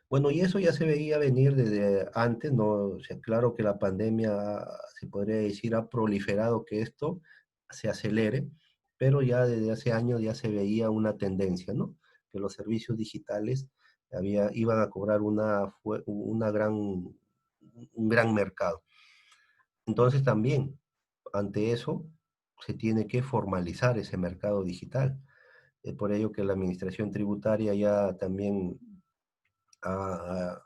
Bueno, y eso ya se veía venir desde antes, ¿no? O sea, claro que la pandemia, se podría decir, ha proliferado que esto se acelere, pero ya desde hace años ya se veía una tendencia, ¿no? Que los servicios digitales iban a cobrar un gran mercado. Entonces también, ante eso, se tiene que formalizar ese mercado digital. Es por ello que la administración tributaria ya también ha,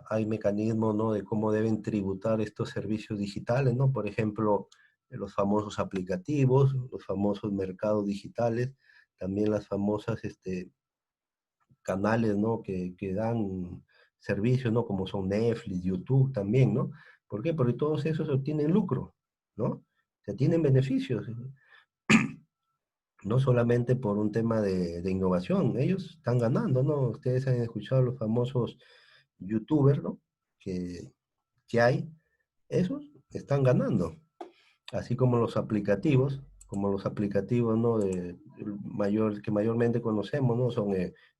hay mecanismos, ¿no?, de cómo deben tributar estos servicios digitales, ¿no? Por ejemplo, los famosos aplicativos, los famosos mercados digitales, también las famosas canales, ¿no?, que dan servicios, ¿no?, como son Netflix, YouTube también, ¿no? ¿Por qué? Porque todos esos obtienen lucro, ¿no? Se tienen beneficios, no solamente por un tema de innovación, ellos están ganando, ¿no? Ustedes han escuchado los famosos youtubers, ¿no? Que hay, esos están ganando, así como los aplicativos, ¿no? Que mayormente conocemos, ¿no? Son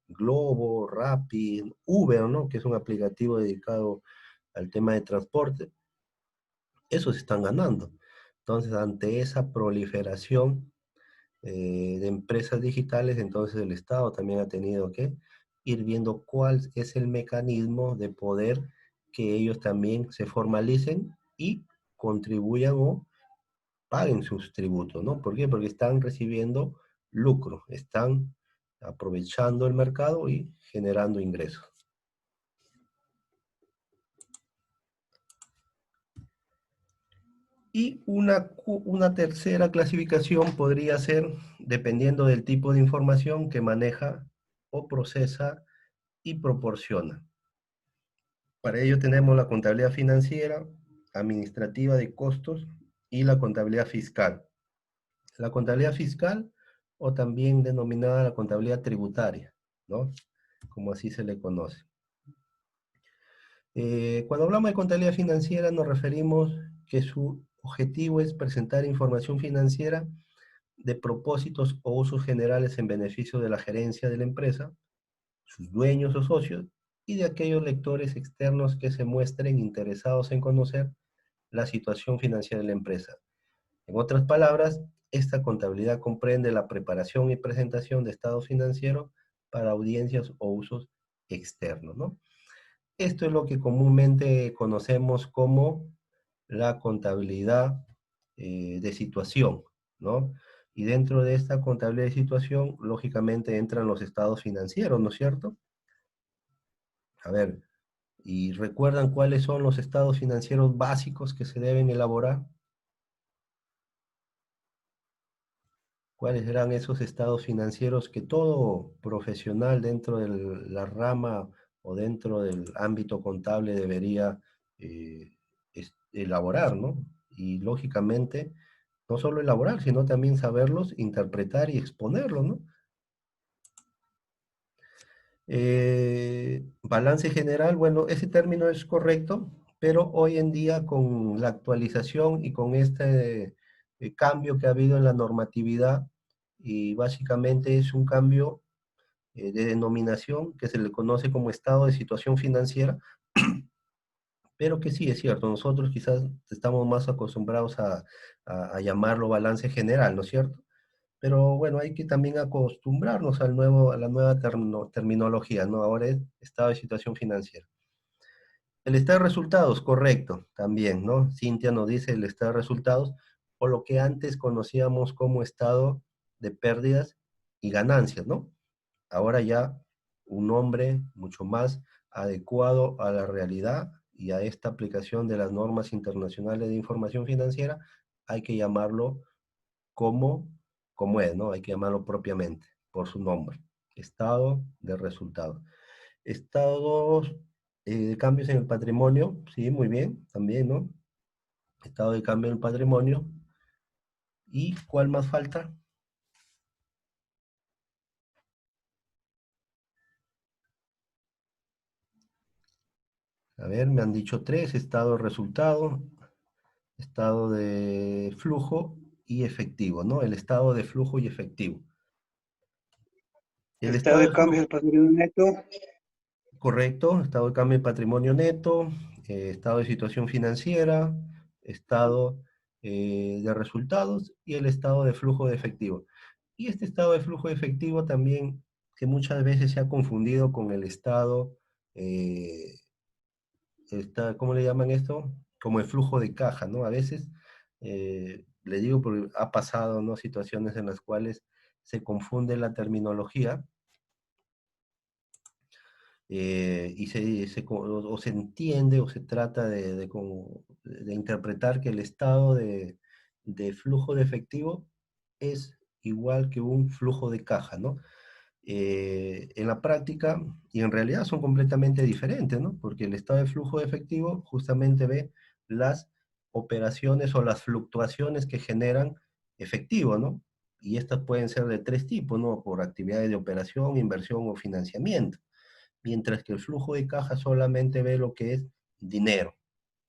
Globo, Rappi, Uber, ¿no? Que es un aplicativo dedicado al tema de transporte, esos están ganando. Entonces, ante esa proliferación de empresas digitales, entonces el Estado también ha tenido que ir viendo cuál es el mecanismo de poder que ellos también se formalicen y contribuyan o paguen sus tributos, ¿no? ¿Por qué? Porque están recibiendo lucro, están aprovechando el mercado y generando ingresos. Y una tercera clasificación podría ser, dependiendo del tipo de información que maneja o procesa y proporciona. Para ello tenemos la contabilidad financiera, administrativa de costos y la contabilidad fiscal. La contabilidad fiscal, o también denominada la contabilidad tributaria, ¿no? Como así se le conoce. Cuando hablamos de contabilidad financiera nos referimos que su objetivo es presentar información financiera de propósitos o usos generales en beneficio de la gerencia de la empresa, sus dueños o socios, y de aquellos lectores externos que se muestren interesados en conocer la situación financiera de la empresa. En otras palabras, esta contabilidad comprende la preparación y presentación de estados financieros para audiencias o usos externos, ¿no? Esto es lo que comúnmente conocemos como la contabilidad de situación, ¿no? Y dentro de esta contabilidad de situación, lógicamente entran los estados financieros, ¿no es cierto? A ver, ¿y recuerdan cuáles son los estados financieros básicos que se deben elaborar? ¿Cuáles serán esos estados financieros que todo profesional dentro de la rama o dentro del ámbito contable debería elaborar, ¿no? Y lógicamente, no solo elaborar, sino también saberlos interpretar y exponerlos, ¿no? Balance general, bueno, ese término es correcto, pero hoy en día con la actualización y con este cambio que ha habido en la normatividad, y básicamente es un cambio de denominación que se le conoce como estado de situación financiera, pero que sí es cierto, nosotros quizás estamos más acostumbrados a llamarlo balance general, ¿no es cierto? Pero bueno, hay que también acostumbrarnos a la nueva terminología, ¿no? Ahora es estado de situación financiera. El estado de resultados, correcto, también, ¿no? Cintia nos dice el estado de resultados, o lo que antes conocíamos como estado de pérdidas y ganancias, ¿no? Ahora ya un nombre mucho más adecuado a la realidad y a esta aplicación de las normas internacionales de información financiera, hay que llamarlo como, como es, ¿no? Hay que llamarlo propiamente, por su nombre. Estado de resultados. Estados de cambios en el patrimonio, sí, muy bien, también, ¿no? Estado de cambio en el patrimonio. ¿Y cuál más falta? A ver, me han dicho tres, estado de resultado, estado de flujo y efectivo, ¿no? El estado de flujo y efectivo. El Estado estado de de cambio flujo, del patrimonio neto. correcto, estado de cambio de patrimonio neto, estado de situación financiera, estado de resultados y el estado de flujo de efectivo. Y este estado de flujo de efectivo también, que muchas veces se ha confundido con el estado, eh, ¿cómo le llaman esto? Como el flujo de caja, ¿no? A veces, le digo porque ha pasado, ¿no? Situaciones en las cuales se confunde la terminología y o se entiende o se trata de interpretar que el estado de flujo de efectivo es igual que un flujo de caja, ¿no? En la práctica y en realidad son completamente diferentes, ¿no? Porque el estado de flujo de efectivo justamente ve las operaciones o las fluctuaciones que generan efectivo, ¿no? Y estas pueden ser de tres tipos, ¿no? Por actividades de operación, inversión o financiamiento. Mientras que el flujo de caja solamente ve lo que es dinero,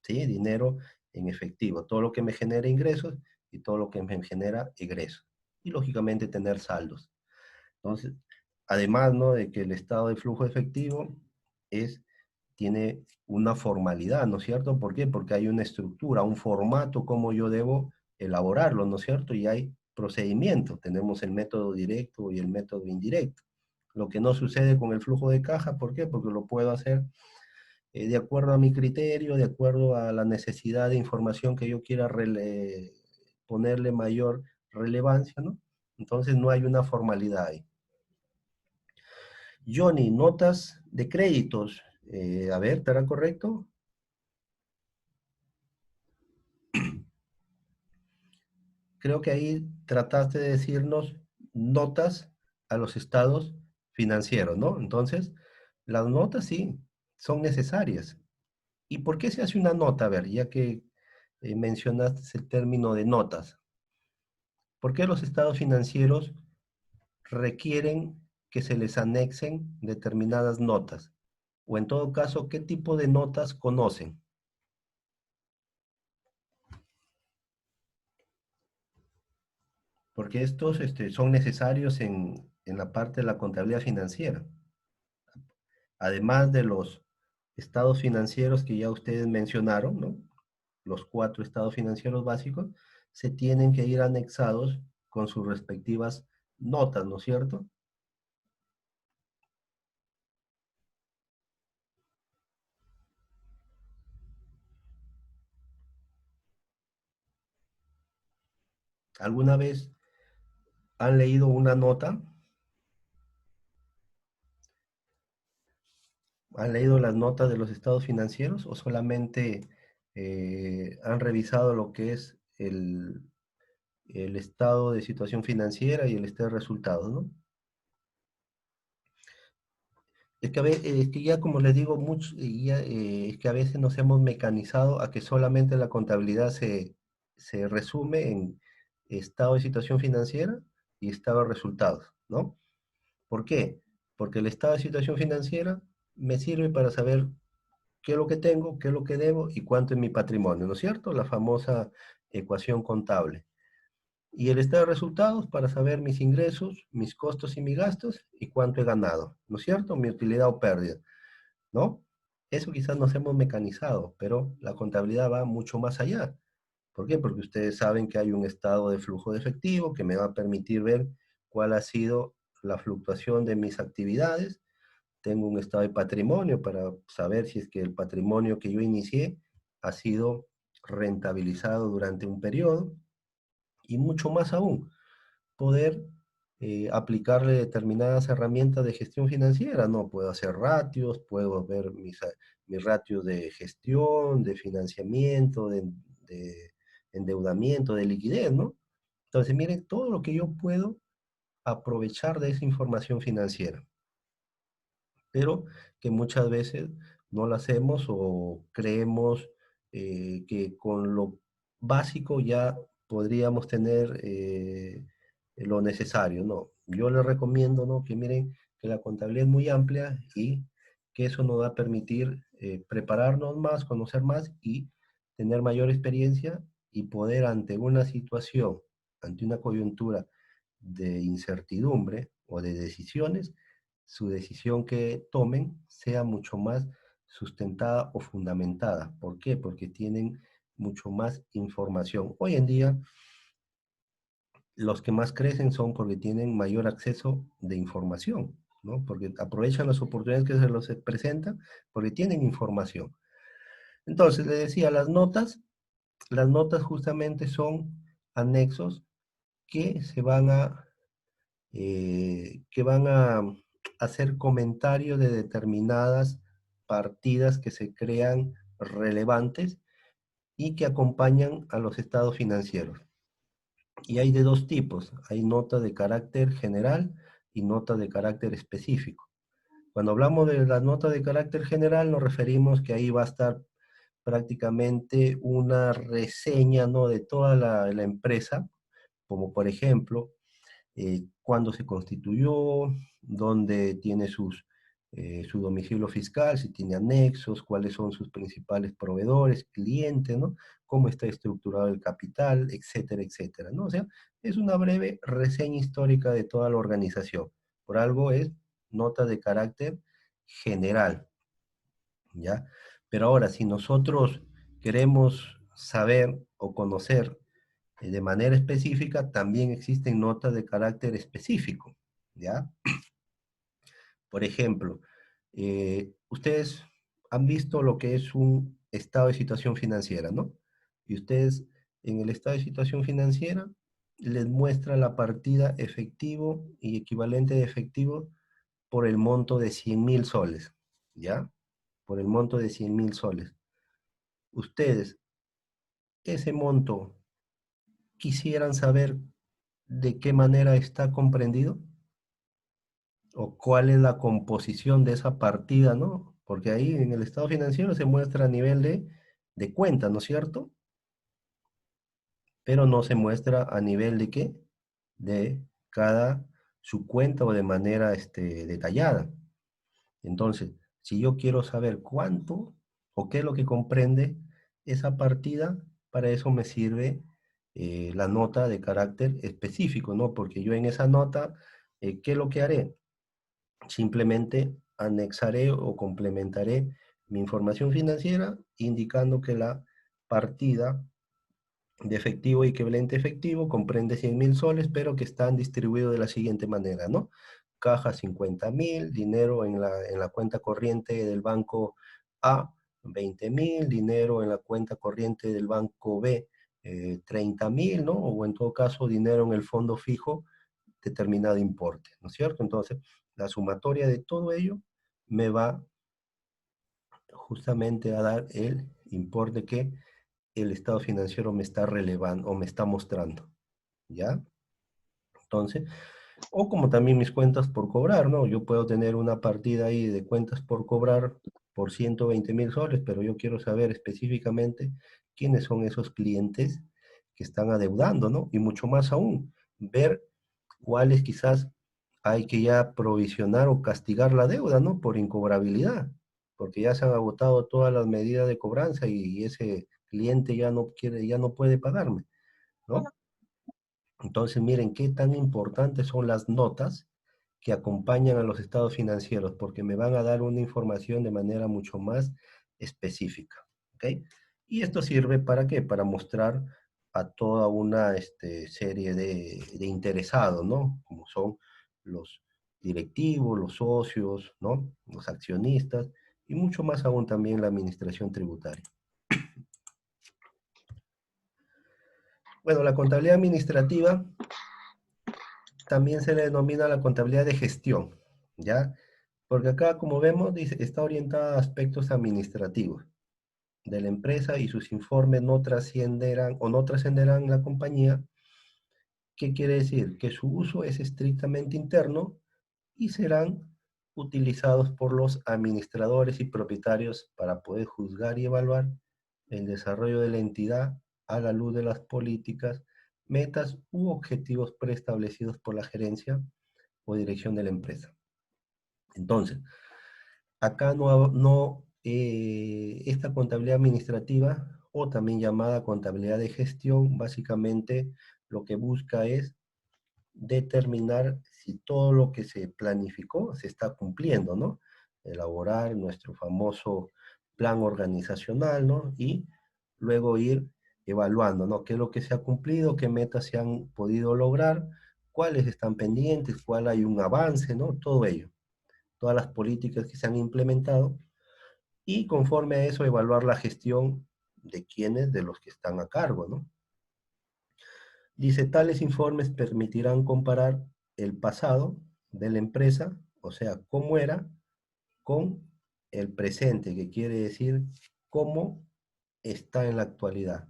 ¿sí? Dinero en efectivo, todo lo que me genera ingresos y todo lo que me genera egresos. Y lógicamente tener saldos. Entonces, además, ¿no? De que el estado de flujo efectivo tiene una formalidad, ¿no es cierto? ¿Por qué? Porque hay una estructura, un formato, como yo debo elaborarlo, ¿no es cierto? Y hay procedimientos. Tenemos el método directo y el método indirecto. Lo que no sucede con el flujo de caja, ¿por qué? Porque lo puedo hacer de acuerdo a mi criterio, de acuerdo a la necesidad de información que yo quiera ponerle mayor relevancia, ¿no? Entonces no hay una formalidad ahí. Johnny, notas de créditos. A ver, ¿estará correcto? Creo que ahí trataste de decirnos notas a los estados financieros, ¿no? Entonces, las notas sí, son necesarias. ¿Y por qué se hace una nota? A ver, ya que mencionaste el término de notas. ¿Por qué los estados financieros requieren que se les anexen determinadas notas? O en todo caso, ¿qué tipo de notas conocen? Porque estos son necesarios en la parte de la contabilidad financiera. Además de los estados financieros que ya ustedes mencionaron, ¿no? Los 4 estados financieros básicos, se tienen que ir anexados con sus respectivas notas, ¿no es cierto? ¿Alguna vez han leído una nota? ¿Han leído las notas de los estados financieros o solamente han revisado lo que es el estado de situación financiera y el estado de resultados, ¿no? Es que ya como les digo, es que a veces nos hemos mecanizado a que solamente la contabilidad se resume en estado de situación financiera y estado de resultados, ¿no? ¿Por qué? Porque el estado de situación financiera me sirve para saber qué es lo que tengo, qué es lo que debo y cuánto es mi patrimonio, ¿no es cierto? La famosa ecuación contable. Y el estado de resultados para saber mis ingresos, mis costos y mis gastos y cuánto he ganado, ¿no es cierto? Mi utilidad o pérdida, ¿no? Eso quizás nos hemos mecanizado, pero la contabilidad va mucho más allá. ¿Por qué? Porque ustedes saben que hay un estado de flujo de efectivo que me va a permitir ver cuál ha sido la fluctuación de mis actividades. Tengo un estado de patrimonio para saber si es que el patrimonio que yo inicié ha sido rentabilizado durante un periodo y mucho más aún, poder aplicarle determinadas herramientas de gestión financiera, ¿no? Puedo hacer ratios, puedo ver mis ratios de gestión, de financiamiento, de endeudamiento, de liquidez, ¿no? Entonces, miren todo lo que yo puedo aprovechar de esa información financiera, pero que muchas veces no lo hacemos o creemos que con lo básico ya podríamos tener lo necesario, ¿no? Yo les recomiendo, ¿no? Que miren que la contabilidad es muy amplia y que eso nos va a permitir prepararnos más, conocer más y tener mayor experiencia y poder ante una situación, ante una coyuntura de incertidumbre o de decisiones, su decisión que tomen sea mucho más sustentada o fundamentada. ¿Por qué? Porque tienen mucho más información. Hoy en día, los que más crecen son porque tienen mayor acceso de información, ¿no? Porque aprovechan las oportunidades que se los presentan porque tienen información. Entonces, le decía, las notas justamente son anexos que que van a hacer comentario de determinadas partidas que se crean relevantes y que acompañan a los estados financieros. Y hay de dos tipos, hay nota de carácter general y nota de carácter específico. Cuando hablamos de la nota de carácter general, nos referimos que ahí va a estar prácticamente una reseña, ¿no?, de toda la empresa, como por ejemplo, cuándo se constituyó, dónde tiene su domicilio fiscal, si tiene anexos, cuáles son sus principales proveedores, clientes, ¿no? Cómo está estructurado el capital, etcétera, etcétera, ¿no? O sea, es una breve reseña histórica de toda la organización. Por algo es nota de carácter general, ¿ya? Pero ahora, si nosotros queremos saber o conocer de manera específica, también existen notas de carácter específico, ¿ya? Por ejemplo, ustedes han visto lo que es un estado de situación financiera, ¿no? Y ustedes en el estado de situación financiera les muestra la partida efectivo y equivalente de efectivo por el monto de 100.000 soles, ¿ya? Por el monto de 100.000 soles. Ustedes, ese monto, quisieran saber de qué manera está comprendido o cuál es la composición de esa partida, ¿no? Porque ahí en el estado financiero se muestra a nivel de cuenta, ¿no es cierto? Pero no se muestra a nivel de qué, de cada su cuenta o de manera detallada. Entonces, si yo quiero saber cuánto o qué es lo que comprende esa partida, para eso me sirve la nota de carácter específico, ¿no? Porque yo en esa nota, ¿qué es lo que haré? Simplemente anexaré o complementaré mi información financiera indicando que la partida de efectivo y equivalente efectivo comprende 100.000 soles, pero que están distribuidos de la siguiente manera, ¿no? Caja 50.000, dinero en la cuenta corriente del banco A 20.000, dinero en la cuenta corriente del banco B 30.000, ¿no? O en todo caso, dinero en el fondo fijo, determinado importe, ¿no es cierto? Entonces, la sumatoria de todo ello me va justamente a dar el importe que el estado financiero me está relevando o me está mostrando, ¿ya? Entonces, o como también mis cuentas por cobrar, ¿no? Yo puedo tener una partida ahí de cuentas por cobrar por 120.000 soles, pero yo quiero saber específicamente quiénes son esos clientes que están adeudando, ¿no? Y mucho más aún, ver cuáles quizás hay que ya provisionar o castigar la deuda, ¿no? Por incobrabilidad, porque ya se han agotado todas las medidas de cobranza y ese cliente ya no quiere, ya no puede pagarme, ¿no? Entonces, miren qué tan importantes son las notas que acompañan a los estados financieros, porque me van a dar una información de manera mucho más específica, ¿ok? Y esto sirve para qué? Para mostrar a toda una serie de interesados, ¿no? Como son los directivos, los socios, ¿no? Los accionistas y mucho más aún también la administración tributaria. Bueno, la contabilidad administrativa también se le denomina la contabilidad de gestión, ¿ya? Porque acá, como vemos, dice, está orientada a aspectos administrativos de la empresa y sus informes no trascenderán o no trascenderán la compañía. ¿Qué quiere decir? Que su uso es estrictamente interno y serán utilizados por los administradores y propietarios para poder juzgar y evaluar el desarrollo de la entidad a la luz de las políticas, metas u objetivos preestablecidos por la gerencia o dirección de la empresa. Entonces, acá esta contabilidad administrativa o también llamada contabilidad de gestión, básicamente lo que busca es determinar si todo lo que se planificó se está cumpliendo, ¿no? Elaborar nuestro famoso plan organizacional, ¿no? Y luego ir evaluando, ¿no? ¿Qué es lo que se ha cumplido? ¿Qué metas se han podido lograr? ¿Cuáles están pendientes? ¿Cuál hay un avance? ¿No? Todo ello. Todas las políticas que se han implementado y conforme a eso evaluar la gestión de quienes, de los que están a cargo, ¿no? Dice, tales informes permitirán comparar el pasado de la empresa, o sea, cómo era, con el presente, que quiere decir cómo está en la actualidad.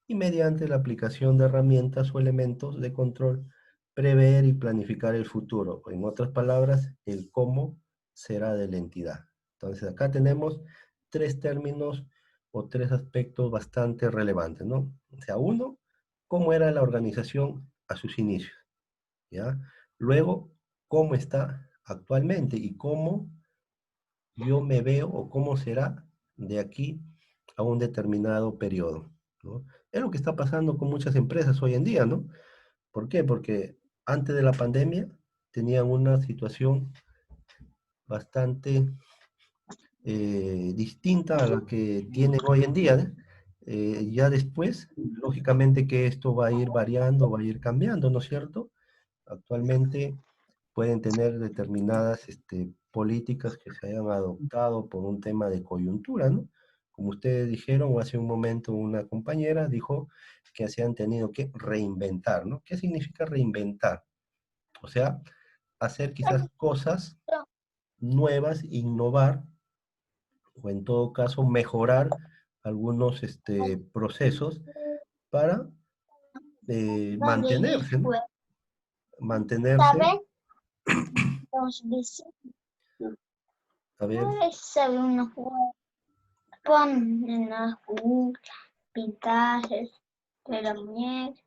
Y mediante la aplicación de herramientas o elementos de control, prever y planificar el futuro. En otras palabras, el cómo será de la entidad. Entonces, acá tenemos tres términos o tres aspectos bastante relevantes, ¿no? O sea, uno, cómo era la organización a sus inicios, ¿ya? Luego, cómo está actualmente y cómo yo me veo o cómo será de aquí a un determinado periodo, ¿no? Es lo que está pasando con muchas empresas hoy en día, ¿no? ¿Por qué? Porque antes de la pandemia tenían una situación bastante distinta a la que tienen hoy en día, ¿eh? Ya después, lógicamente que esto va a ir variando, va a ir cambiando, ¿no es cierto? Actualmente pueden tener determinadas políticas que se hayan adoptado por un tema de coyuntura, ¿no? Como ustedes dijeron, o hace un momento una compañera dijo que se han tenido que reinventar, ¿no? ¿Qué significa reinventar? O sea, hacer quizás cosas nuevas, innovar, o en todo caso mejorar algunos procesos para mantenerse, ¿no? Mantenerse, Los vecinos a ver, saben unos ponen a jugar, pintar, de la muñeca.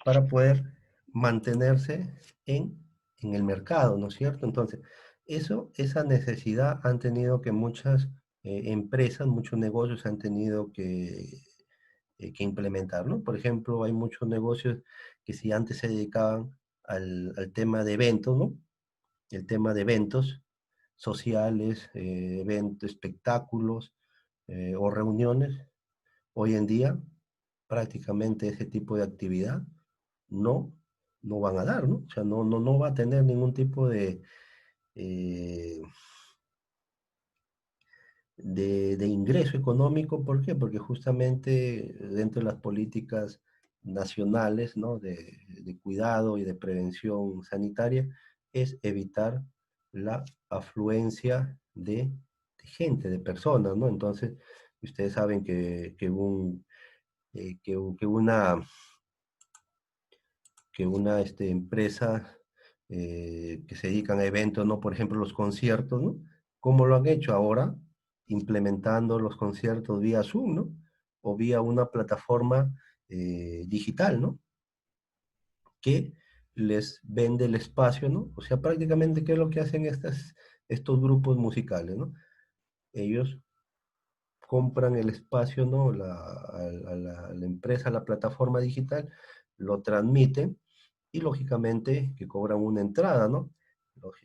para poder mantenerse en el mercado, ¿no es cierto? Entonces, esa necesidad han tenido que muchas empresas, muchos negocios han tenido que implementar, ¿no? Por ejemplo, hay muchos negocios que si antes se dedicaban al tema de eventos, ¿no? El tema de eventos sociales, eventos, espectáculos o reuniones, hoy en día prácticamente ese tipo de actividad no, no van a dar, ¿no? O sea, no va a tener ningún tipo eh, de ingreso económico. ¿Por qué? Porque justamente dentro de las políticas nacionales, ¿no? De cuidado y de prevención sanitaria es evitar la afluencia de gente, de personas, ¿no? Entonces, ustedes saben que una empresa que se dedican a eventos, ¿no? Por ejemplo, los conciertos, ¿no? ¿Cómo lo han hecho ahora? Implementando los conciertos vía Zoom, ¿no? O vía una plataforma digital, ¿no? Que les vende el espacio, ¿no? O sea, prácticamente, ¿qué es lo que hacen estos grupos musicales, ¿no? Ellos compran el espacio, ¿no? A la empresa, a la plataforma digital, lo transmiten y lógicamente que cobran una entrada, ¿no?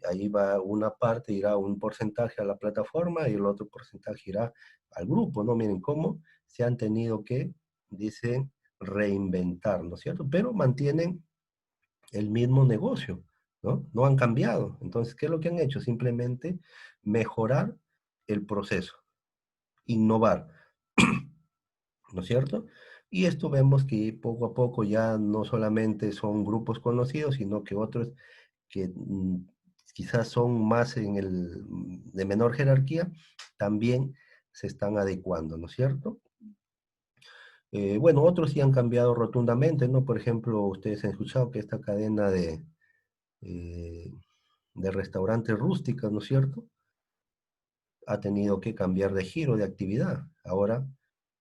Ahí va una parte, irá un porcentaje a la plataforma y el otro porcentaje irá al grupo, ¿no? Miren cómo se han tenido que, dicen, reinventar, ¿no es cierto? Pero mantienen el mismo negocio, ¿no? No han cambiado. Entonces, ¿qué es lo que han hecho? Simplemente mejorar el proceso, innovar, ¿no es cierto? Y esto vemos que poco a poco ya no solamente son grupos conocidos, sino que otros que quizás son más de menor jerarquía, también se están adecuando, ¿no es cierto? Bueno, otros sí han cambiado rotundamente, ¿no? Por ejemplo, ustedes han escuchado que esta cadena eh, de restaurantes rústicos, ¿no es cierto? Ha tenido que cambiar de giro de actividad. Ahora,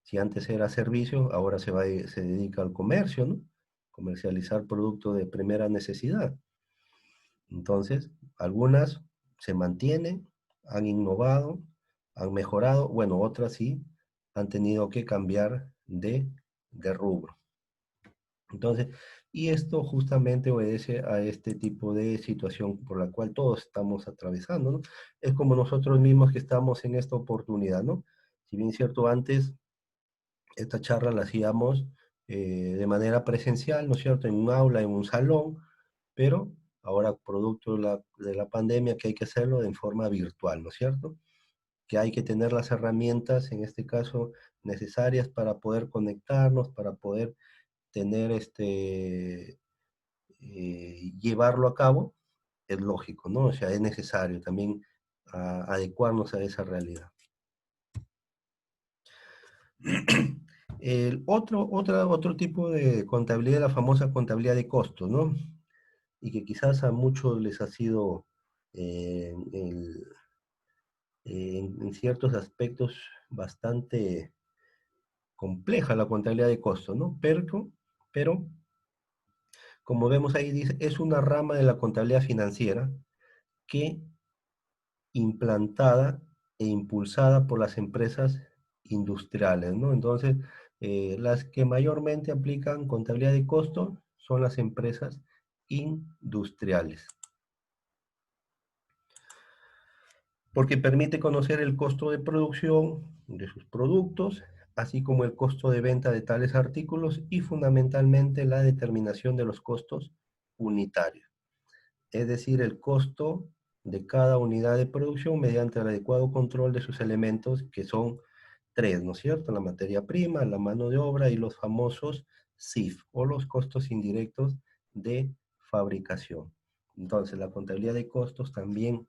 si antes era servicio, ahora se dedica al comercio, ¿no? Comercializar productos de primera necesidad. Entonces, algunas se mantienen, han innovado, han mejorado, bueno, otras sí han tenido que cambiar de rubro. Entonces, y esto justamente obedece a este tipo de situación por la cual todos estamos atravesando, ¿no? Es como nosotros mismos que estamos en esta oportunidad, ¿no? Si bien es cierto, antes esta charla la hacíamos de manera presencial, ¿no es cierto? En un aula, en un salón, pero ahora producto de la pandemia que hay que hacerlo en forma virtual, ¿no es cierto? Que hay que tener las herramientas, en este caso, necesarias para poder conectarnos, para poder tener llevarlo a cabo, es lógico, ¿no? O sea, es necesario también adecuarnos a esa realidad. Otro tipo de contabilidad, la famosa contabilidad de costos, ¿no? Y que quizás a muchos les ha sido en ciertos aspectos bastante compleja la contabilidad de costos, ¿no? Pero como vemos ahí, dice, es una rama de la contabilidad financiera que implantada e impulsada por las empresas industriales, ¿no? Entonces, las que mayormente aplican contabilidad de costo son las empresas industriales, porque permite conocer el costo de producción de sus productos, así como el costo de venta de tales artículos y fundamentalmente la determinación de los costos unitarios, es decir, el costo de cada unidad de producción mediante el adecuado control de sus elementos, que son tres, ¿no es cierto? La materia prima, la mano de obra y los famosos CIF, o los costos indirectos de fabricación. Entonces, la contabilidad de costos también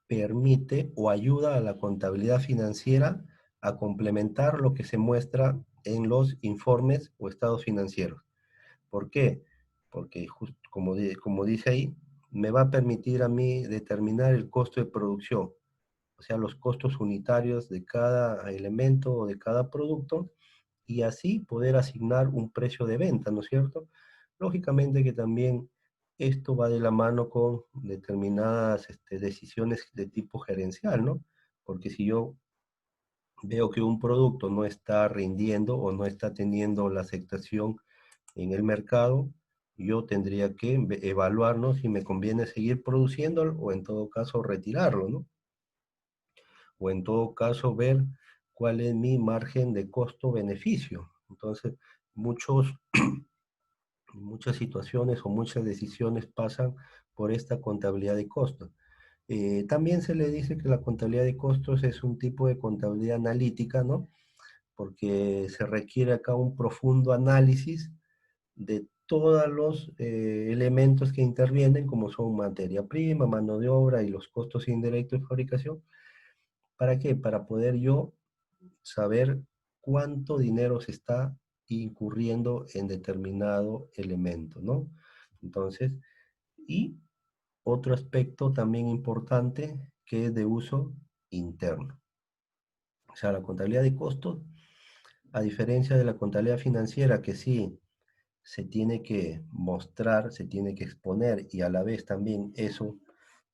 permite o ayuda a la contabilidad financiera a complementar lo que se muestra en los informes o estados financieros. ¿Por qué? Porque, justo como dice ahí, me va a permitir a mí determinar el costo de producción, o sea, los costos unitarios de cada elemento o de cada producto, y así poder asignar un precio de venta, ¿no es cierto? Lógicamente que también esto va de la mano con determinadas decisiones de tipo gerencial, ¿no? Porque si yo veo que un producto no está rindiendo o no está teniendo la aceptación en el mercado, yo tendría que evaluar, ¿no? Si me conviene seguir produciéndolo o en todo caso retirarlo, ¿no? O en todo caso ver cuál es mi margen de costo-beneficio. Entonces, muchas situaciones o muchas decisiones pasan por esta contabilidad de costos. También se le dice que la contabilidad de costos es un tipo de contabilidad analítica, ¿no? Porque se requiere acá un profundo análisis de todos los elementos que intervienen, como son materia prima, mano de obra y los costos indirectos de fabricación. ¿Para qué? Para poder yo saber cuánto dinero se está incurriendo en determinado elemento, ¿no? Entonces, y otro aspecto también importante que es de uso interno. O sea, la contabilidad de costos, a diferencia de la contabilidad financiera, que sí se tiene que mostrar, se tiene que exponer y a la vez también eso,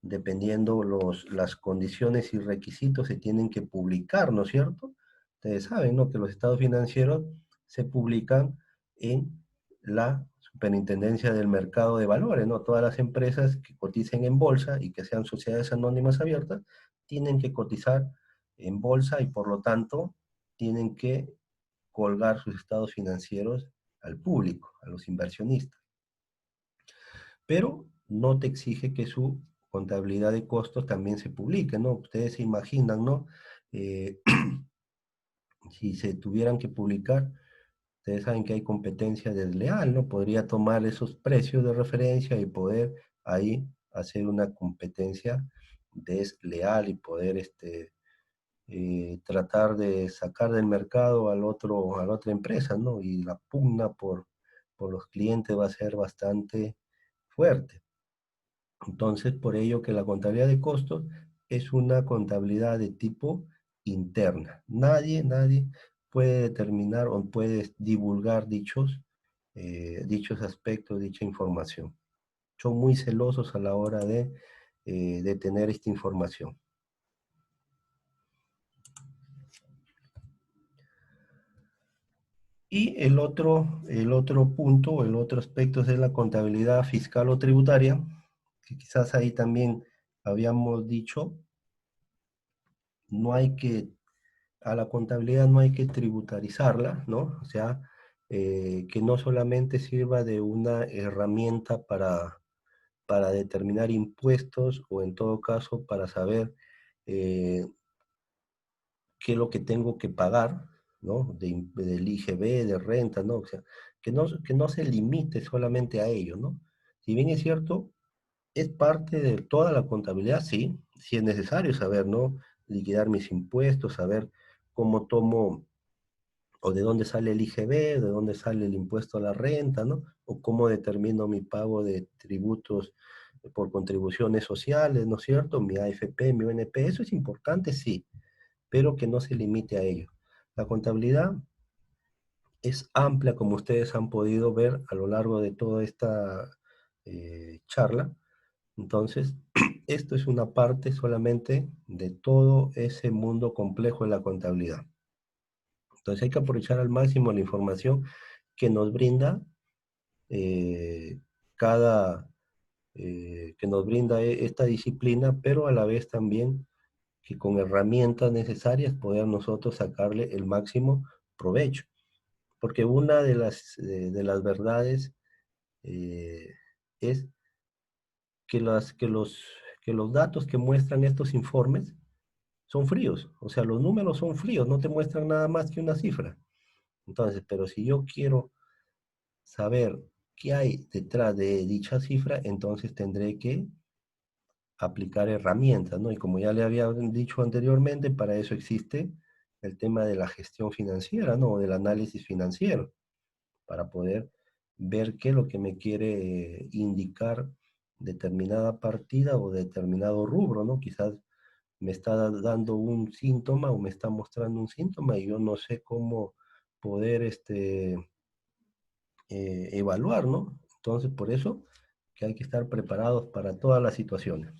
dependiendo las condiciones y requisitos, se tienen que publicar, ¿no es cierto? Ustedes saben, ¿no? Que los estados financieros se publican en la Superintendencia del Mercado de Valores, ¿no? Todas las empresas que coticen en bolsa y que sean sociedades anónimas abiertas tienen que cotizar en bolsa y por lo tanto tienen que colgar sus estados financieros al público, a los inversionistas. Pero no te exige que su contabilidad de costos también se publique, ¿no? Ustedes se imaginan, ¿no? Eh, si se tuvieran que publicar, ustedes saben que hay competencia desleal, ¿no? Podría tomar esos precios de referencia y poder ahí hacer una competencia desleal y poder tratar de sacar del mercado a la otra empresa, ¿no? Y la pugna por los clientes va a ser bastante fuerte. Entonces, por ello que la contabilidad de costos es una contabilidad de tipo interna. Nadie puede determinar o puede divulgar dichos aspectos, dicha información. Son muy celosos a la hora de de tener esta información. Y el otro punto, el otro aspecto es de la contabilidad fiscal o tributaria, que quizás ahí también habíamos dicho, a la contabilidad no hay que tributarizarla, ¿no? O sea, que no solamente sirva de una herramienta para determinar impuestos o en todo caso para saber qué es lo que tengo que pagar, ¿no? Del IGB, de renta, ¿no? O sea, que no se limite solamente a ello, ¿no? Si bien es cierto, es parte de toda la contabilidad, sí, sí es necesario saber, ¿no? Liquidar mis impuestos, saber cómo tomo o de dónde sale el IGB, de dónde sale el impuesto a la renta, ¿no? O cómo determino mi pago de tributos por contribuciones sociales, ¿no es cierto? Mi AFP, mi ONP, eso es importante, sí, pero que no se limite a ello. La contabilidad es amplia, como ustedes han podido ver a lo largo de toda esta charla. Entonces, esto es una parte solamente de todo ese mundo complejo de la contabilidad. Entonces hay que aprovechar al máximo la información que nos brinda eh, que nos brinda esta disciplina, pero a la vez también que con herramientas necesarias poder nosotros sacarle el máximo provecho. Porque una de las verdades es que los datos que muestran estos informes son fríos, o sea, los números son fríos, no te muestran nada más que una cifra. Entonces, pero si yo quiero saber qué hay detrás de dicha cifra, entonces tendré que aplicar herramientas, ¿no? Y como ya le había dicho anteriormente, para eso existe el tema de la gestión financiera, ¿no? O del análisis financiero, para poder ver qué es lo que me quiere indicar determinada partida o determinado rubro, ¿no? Quizás me está dando un síntoma o me está mostrando un síntoma y yo no sé cómo poder evaluar, ¿no? Entonces, por eso que hay que estar preparados para todas las situaciones.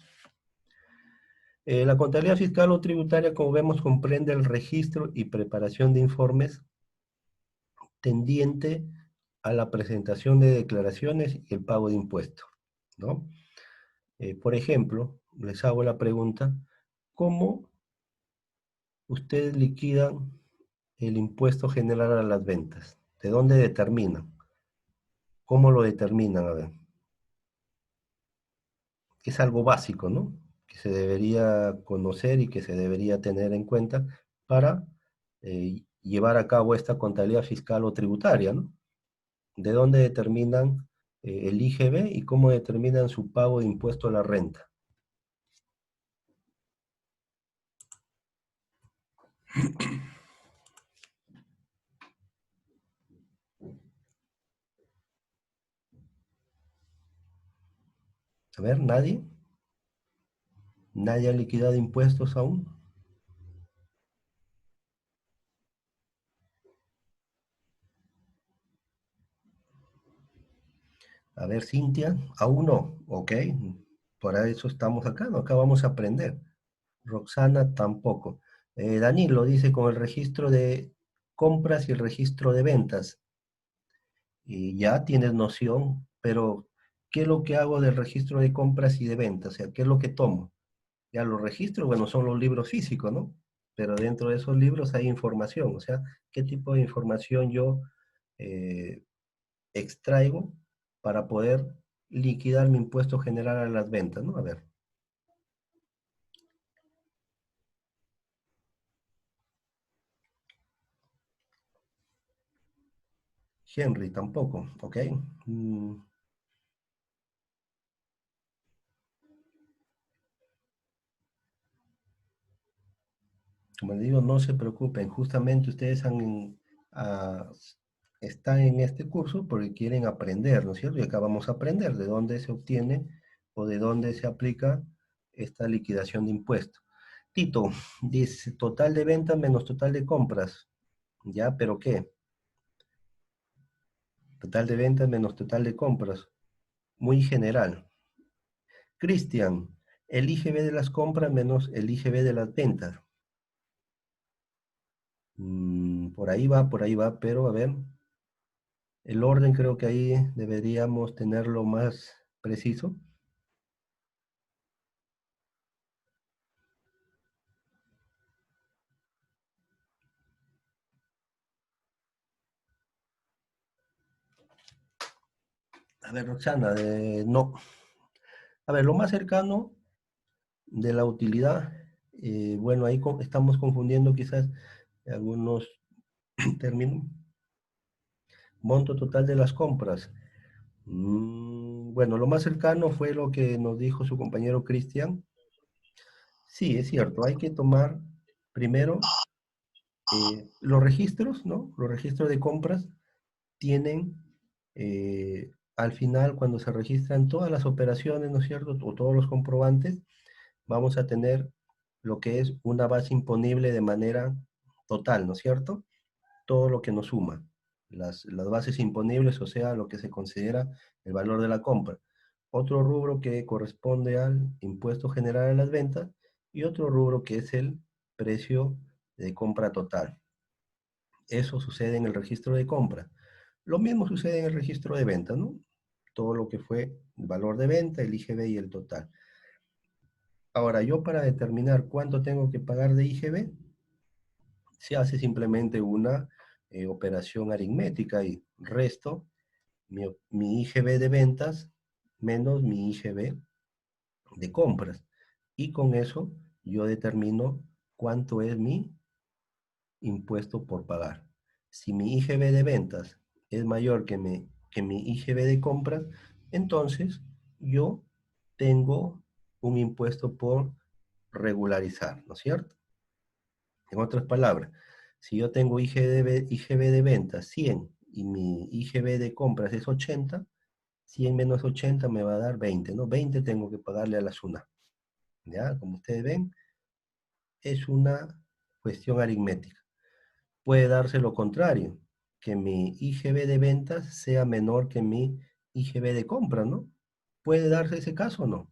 La contabilidad fiscal o tributaria, como vemos, comprende el registro y preparación de informes tendiente a la presentación de declaraciones y el pago de impuestos, ¿no? Por ejemplo, les hago la pregunta, ¿cómo ustedes liquidan el impuesto general a las ventas? ¿De dónde determinan? ¿Cómo lo determinan? A ver, es algo básico, ¿no? Que se debería conocer y que se debería tener en cuenta para llevar a cabo esta contabilidad fiscal o tributaria, ¿no? ¿De dónde determinan el IGB y cómo determinan su pago de impuesto a la renta? A ver, ¿nadie? ¿Nadie ha liquidado impuestos aún? A ver, Cintia, aún no, ok. Por eso estamos acá, ¿no? Acá vamos a aprender. Roxana tampoco. Danilo dice con el registro de compras y el registro de ventas. Y ya tienes noción, pero ¿qué es lo que hago del registro de compras y de ventas? O sea, ¿qué es lo que tomo? Ya los registros, bueno, son los libros físicos, ¿no? Pero dentro de esos libros hay información, o sea, ¿qué tipo de información yo eh, extraigo para poder liquidar mi impuesto general a las ventas, ¿no? A ver. Henry tampoco, ¿ok? Como les digo, no se preocupen, justamente ustedes ah, están en este curso porque quieren aprender, ¿no es cierto? Y acá vamos a aprender de dónde se obtiene o de dónde se aplica esta liquidación de impuestos. Tito, dice total de ventas menos total de compras. ¿Ya? ¿Pero qué? Total de ventas menos total de compras. Muy general. Cristian, el IGB de las compras menos el IGB de las ventas. Por ahí va, pero a ver, el orden creo que ahí deberíamos tenerlo más preciso. A ver, Roxana, no. A ver, lo más cercano de la utilidad, bueno, ahí estamos confundiendo quizás algunos términos. Monto total de las compras. Bueno, lo más cercano fue lo que nos dijo su compañero Cristian. Sí, es cierto, hay que tomar primero los registros, ¿no? Los registros de compras tienen, al final, cuando se registran todas las operaciones, ¿no es cierto? O todos los comprobantes, vamos a tener lo que es una base imponible de manera total, ¿no es cierto? Todo lo que nos suma. Las bases imponibles, o sea, lo que se considera el valor de la compra. Otro rubro que corresponde al impuesto general a las ventas y otro rubro que es el precio de compra total. Eso sucede en el registro de compra. Lo mismo sucede en el registro de venta, ¿no? Todo lo que fue el valor de venta, el IGB y el total. Ahora, yo para determinar cuánto tengo que pagar de IGB, se hace simplemente una operación aritmética y resto mi IGB de ventas menos mi IGB de compras. Y con eso yo determino cuánto es mi impuesto por pagar. Si mi IGB de ventas es mayor que mi IGB de compras, entonces yo tengo un impuesto por regularizar, ¿no es cierto? En otras palabras, si yo tengo IGB de ventas 100 y mi IGB de compras es 80, 100 menos 80 me va a dar 20, ¿no? 20 tengo que pagarle a la SUNAT. ¿Ya? Como ustedes ven, es una cuestión aritmética. Puede darse lo contrario, que mi IGB de ventas sea menor que mi IGB de compra, ¿no? ¿Puede darse ese caso o no?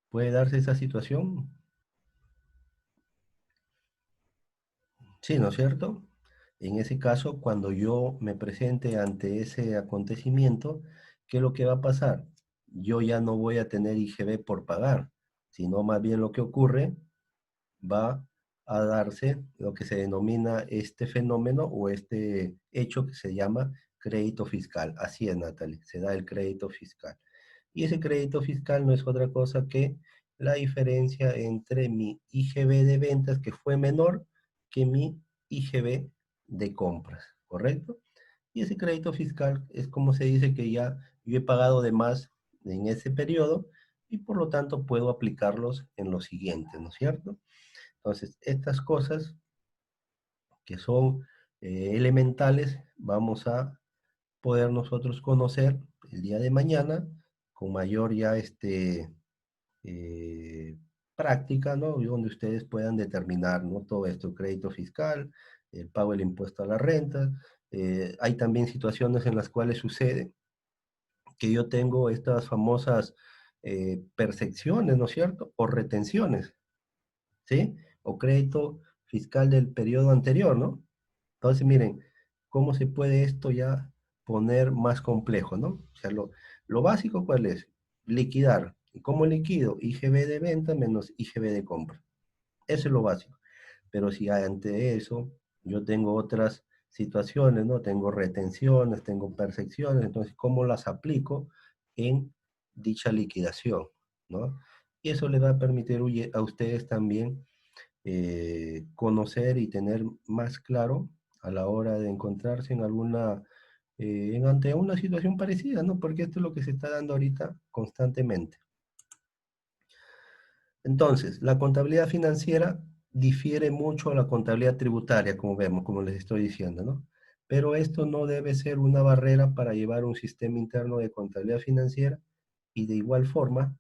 ¿Puede darse esa situación? Sí, ¿no es cierto? En ese caso, cuando yo me presente ante ese acontecimiento, ¿qué es lo que va a pasar? Yo ya no voy a tener IGB por pagar, sino más bien lo que ocurre va a darse lo que se denomina este fenómeno o este hecho que se llama crédito fiscal. Así es, Natalie, se da el crédito fiscal. Y ese crédito fiscal no es otra cosa que la diferencia entre mi IGB de ventas, que fue menor, que mi IGB de compras, ¿correcto? Y ese crédito fiscal es como se dice que ya yo he pagado de más en ese periodo y por lo tanto puedo aplicarlos en lo siguiente, ¿no es cierto? Entonces, estas cosas que son elementales, vamos a poder nosotros conocer el día de mañana con mayor ya eh, práctica, ¿no? Y donde ustedes puedan determinar, ¿no? Todo esto, crédito fiscal, el pago del impuesto a la renta. Hay también situaciones en las cuales sucede que yo tengo estas famosas percepciones, ¿no es cierto? O retenciones, ¿sí? O crédito fiscal del periodo anterior, ¿no? Entonces, miren, cómo se puede esto ya poner más complejo, ¿no? O sea, lo básico, ¿cuál es? Liquidar. ¿Y cómo liquido? IGB de venta menos IGB de compra. Eso es lo básico. Pero si ante eso yo tengo otras situaciones, ¿no? Tengo retenciones, tengo percepciones, entonces, ¿cómo las aplico en dicha liquidación, ¿no? Y eso le va a permitir a ustedes también conocer y tener más claro a la hora de encontrarse en ante una situación parecida, ¿no? Porque esto es lo que se está dando ahorita constantemente. Entonces, la contabilidad financiera difiere mucho a la contabilidad tributaria, como vemos, como les estoy diciendo, ¿no? Pero esto no debe ser una barrera para llevar un sistema interno de contabilidad financiera y de igual forma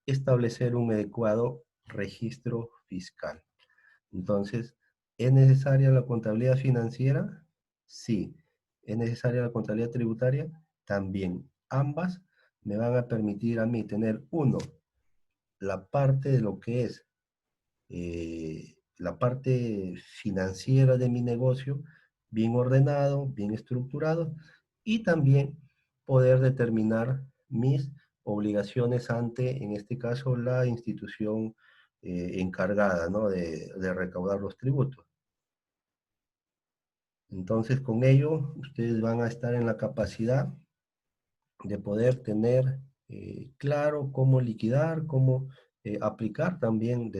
establecer un adecuado registro fiscal. Entonces, ¿es necesaria la contabilidad financiera? Sí. ¿Es necesaria la contabilidad tributaria? También. Ambas me van a permitir a mí tener, uno, la parte de lo que es la parte financiera de mi negocio, bien ordenado, bien estructurado, y también poder determinar mis obligaciones ante, en este caso, la institución encargada, ¿no?, de recaudar los tributos. Entonces, con ello, ustedes van a estar en la capacidad de poder tener claro cómo liquidar, cómo aplicar también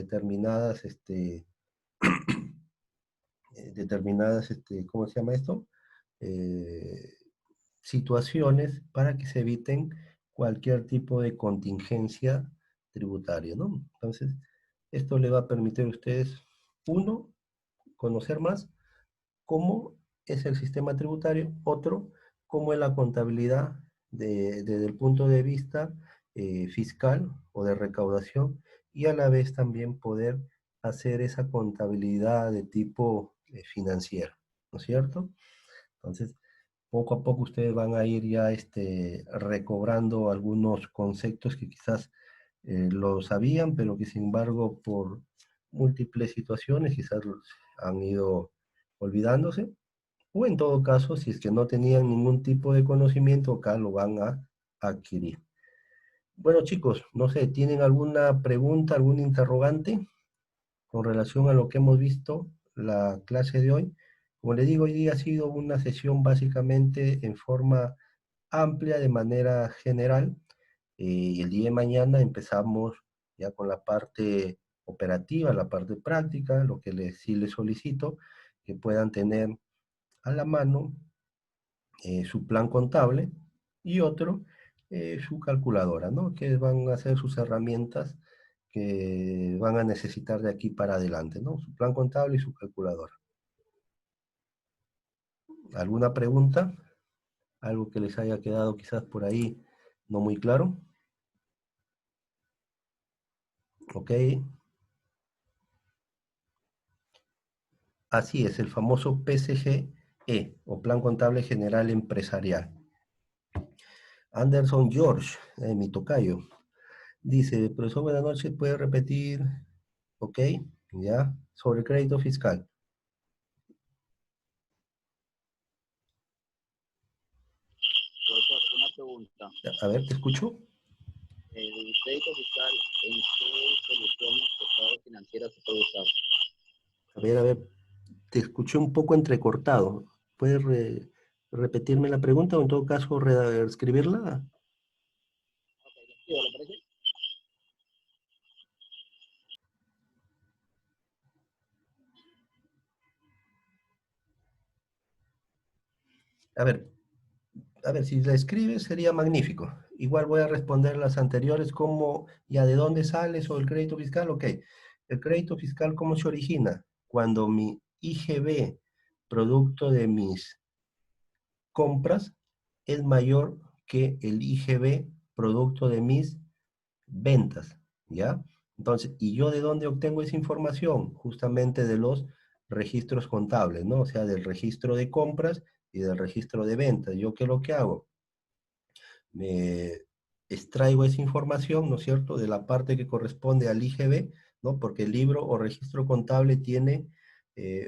¿cómo se llama esto? Eh, situaciones para que se eviten cualquier tipo de contingencia tributaria, ¿no? Entonces, esto le va a permitir a ustedes, uno, conocer más cómo es el sistema tributario, otro, cómo es la contabilidad desde el punto de vista fiscal o de recaudación, y a la vez también poder hacer esa contabilidad de tipo financiero, ¿no es cierto? Entonces, poco a poco ustedes van a ir ya recobrando algunos conceptos que quizás lo sabían, pero que sin embargo por múltiples situaciones quizás han ido olvidándose, o en todo caso, si es que no tenían ningún tipo de conocimiento, acá lo van a adquirir. Bueno, chicos, no sé, ¿tienen alguna pregunta, algún interrogante con relación a lo que hemos visto la clase de hoy? Como le digo, hoy día ha sido una sesión básicamente en forma amplia, de manera general, y el día de mañana empezamos ya con la parte operativa, la parte práctica, lo que sí les solicito, que puedan tener a la mano su plan contable, y otro, su calculadora, ¿no? Que van a ser sus herramientas que van a necesitar de aquí para adelante, ¿no? Su plan contable y su calculadora. ¿Alguna pregunta? ¿Algo que les haya quedado quizás por ahí no muy claro? Ok. Así es, el famoso PCGE, o Plan Contable General Empresarial. Anderson George, mi tocayo, dice, profesor, buenas noches, ¿puede repetir? Ok, ya, sobre el crédito fiscal. Profesor, una pregunta. A ver, ¿te escucho? El crédito fiscal, ¿en qué soluciones de estado financiero se puede usar? A ver, te escuché un poco entrecortado. ¿Puedes repetirme la pregunta o en todo caso reescribirla? ¿Sí, ¿le parece? A ver, si la escribes sería magnífico. Igual voy a responder las anteriores, como ya de dónde sale sobre el crédito fiscal. Ok, el crédito fiscal, ¿cómo se origina? Cuando mi IGB, producto de mis compras, es mayor que el IGB, producto de mis ventas, ¿ya? Entonces, ¿y yo de dónde obtengo esa información? Justamente de los registros contables, ¿no? O sea, del registro de compras y del registro de ventas. ¿Yo qué es lo que hago? Me extraigo esa información, ¿no es cierto?, de la parte que corresponde al IGB, ¿no? Porque el libro o registro contable tiene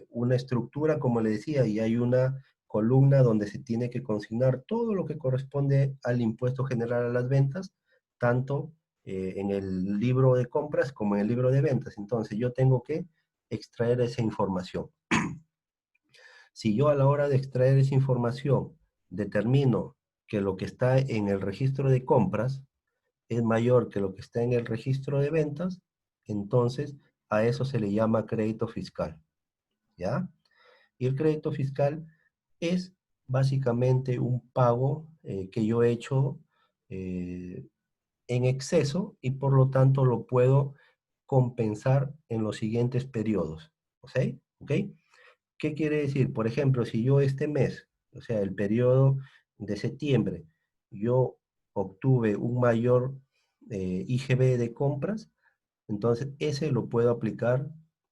una estructura, como le decía, y hay una columna donde se tiene que consignar todo lo que corresponde al impuesto general a las ventas, tanto en el libro de compras como en el libro de ventas. Entonces yo tengo que extraer esa información. Si yo a la hora de extraer esa información determino que lo que está en el registro de compras es mayor que lo que está en el registro de ventas, entonces a eso se le llama crédito fiscal, ¿ya? Y el crédito fiscal es básicamente un pago que yo he hecho en exceso, y por lo tanto lo puedo compensar en los siguientes periodos, ¿ok? ¿Ok? ¿Qué quiere decir? Por ejemplo, si yo este mes, o sea, el periodo de septiembre, yo obtuve un mayor IGB de compras, entonces ese lo puedo aplicar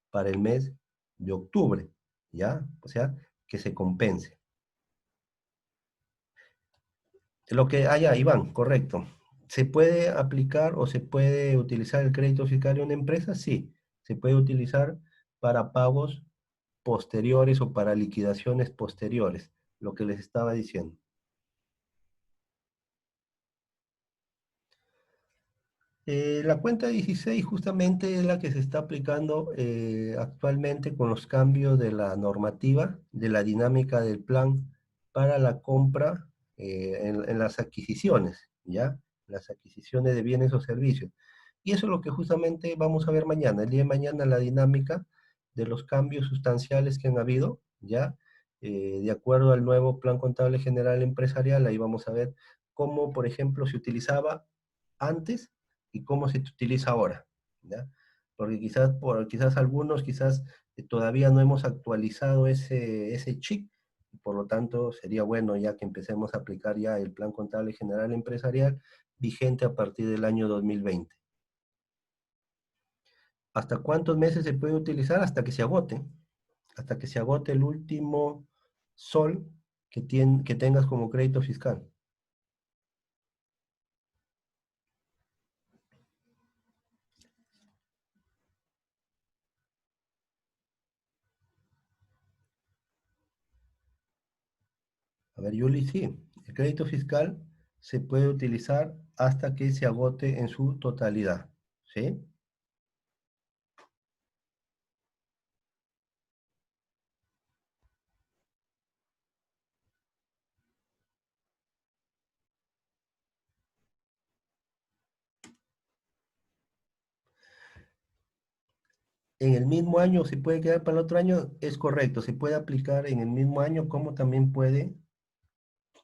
para el mes de octubre, ¿ya? O sea, que se compense. Ya, Iván, correcto. ¿Se puede aplicar o se puede utilizar el crédito fiscal en una empresa? Sí, se puede utilizar para pagos posteriores o para liquidaciones posteriores, lo que les estaba diciendo. La cuenta 16 justamente es la que se está aplicando actualmente con los cambios de la normativa, de la dinámica del plan para la compra en las adquisiciones, ¿ya? Las adquisiciones de bienes o servicios. Y eso es lo que justamente vamos a ver mañana. El día de mañana la dinámica de los cambios sustanciales que han habido, ¿ya? De acuerdo al nuevo Plan Contable General Empresarial, ahí vamos a ver cómo, por ejemplo, se utilizaba antes y cómo se utiliza ahora, ¿ya? Porque quizás algunos, todavía no hemos actualizado ese chip, y por lo tanto sería bueno ya que empecemos a aplicar ya el Plan Contable General Empresarial vigente a partir del año 2020. ¿Hasta cuántos meses se puede utilizar? Hasta que se agote el último sol que tengas como crédito fiscal. A ver, Yuli, sí, el crédito fiscal se puede utilizar hasta que se agote en su totalidad, ¿sí? En el mismo año se puede quedar para el otro año, es correcto, se puede aplicar en el mismo año como también puede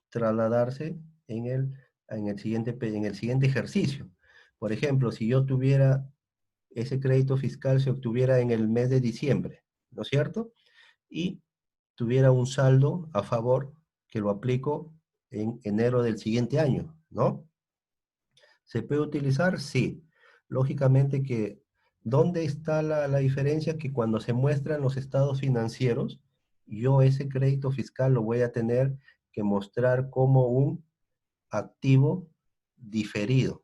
trasladarse en el siguiente ejercicio. Por ejemplo, si yo tuviera ese crédito fiscal, se obtuviera en el mes de diciembre, ¿no es cierto? Y tuviera un saldo a favor que lo aplico en enero del siguiente año, ¿no? ¿Se puede utilizar? Sí. Lógicamente que, ¿dónde está la diferencia? Que cuando se muestran los estados financieros, yo ese crédito fiscal lo voy a tener que mostrar como un activo diferido,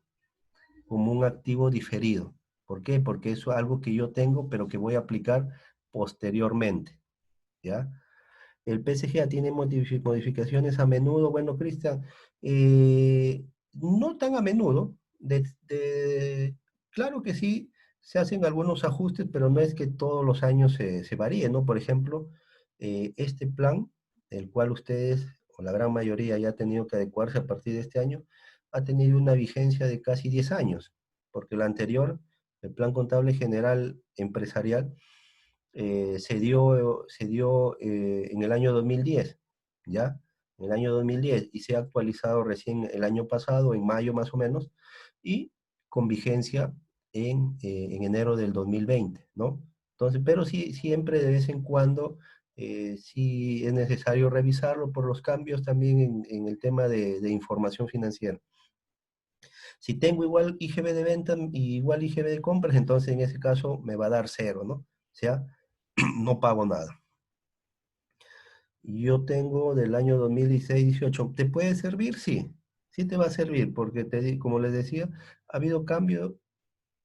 como un activo diferido. ¿Por qué? Porque eso es algo que yo tengo, pero que voy a aplicar posteriormente, ¿ya? El PSG tiene modificaciones a menudo. Bueno, Cristian, no tan a menudo. Claro que sí, se hacen algunos ajustes, pero no es que todos los años se varíe, ¿no? Por ejemplo, este plan, el cual ustedes, o la gran mayoría, ya ha tenido que adecuarse a partir de este año, ha tenido una vigencia de casi 10 años, porque el anterior, el Plan Contable General Empresarial, se dio en el año 2010, ¿ya? En el año 2010 y se ha actualizado recién el año pasado, en mayo más o menos, y con vigencia en enero del 2020, ¿no? Entonces, pero sí, siempre de vez en cuando, sí es necesario revisarlo por los cambios también en el tema de información financiera. Si tengo igual IGB de venta y igual IGB de compras, entonces en ese caso me va a dar cero, ¿no? O sea, no pago nada. Yo tengo del año 2016-18. ¿Te puede servir? Sí, sí te va a servir, porque como les decía, ha habido cambio,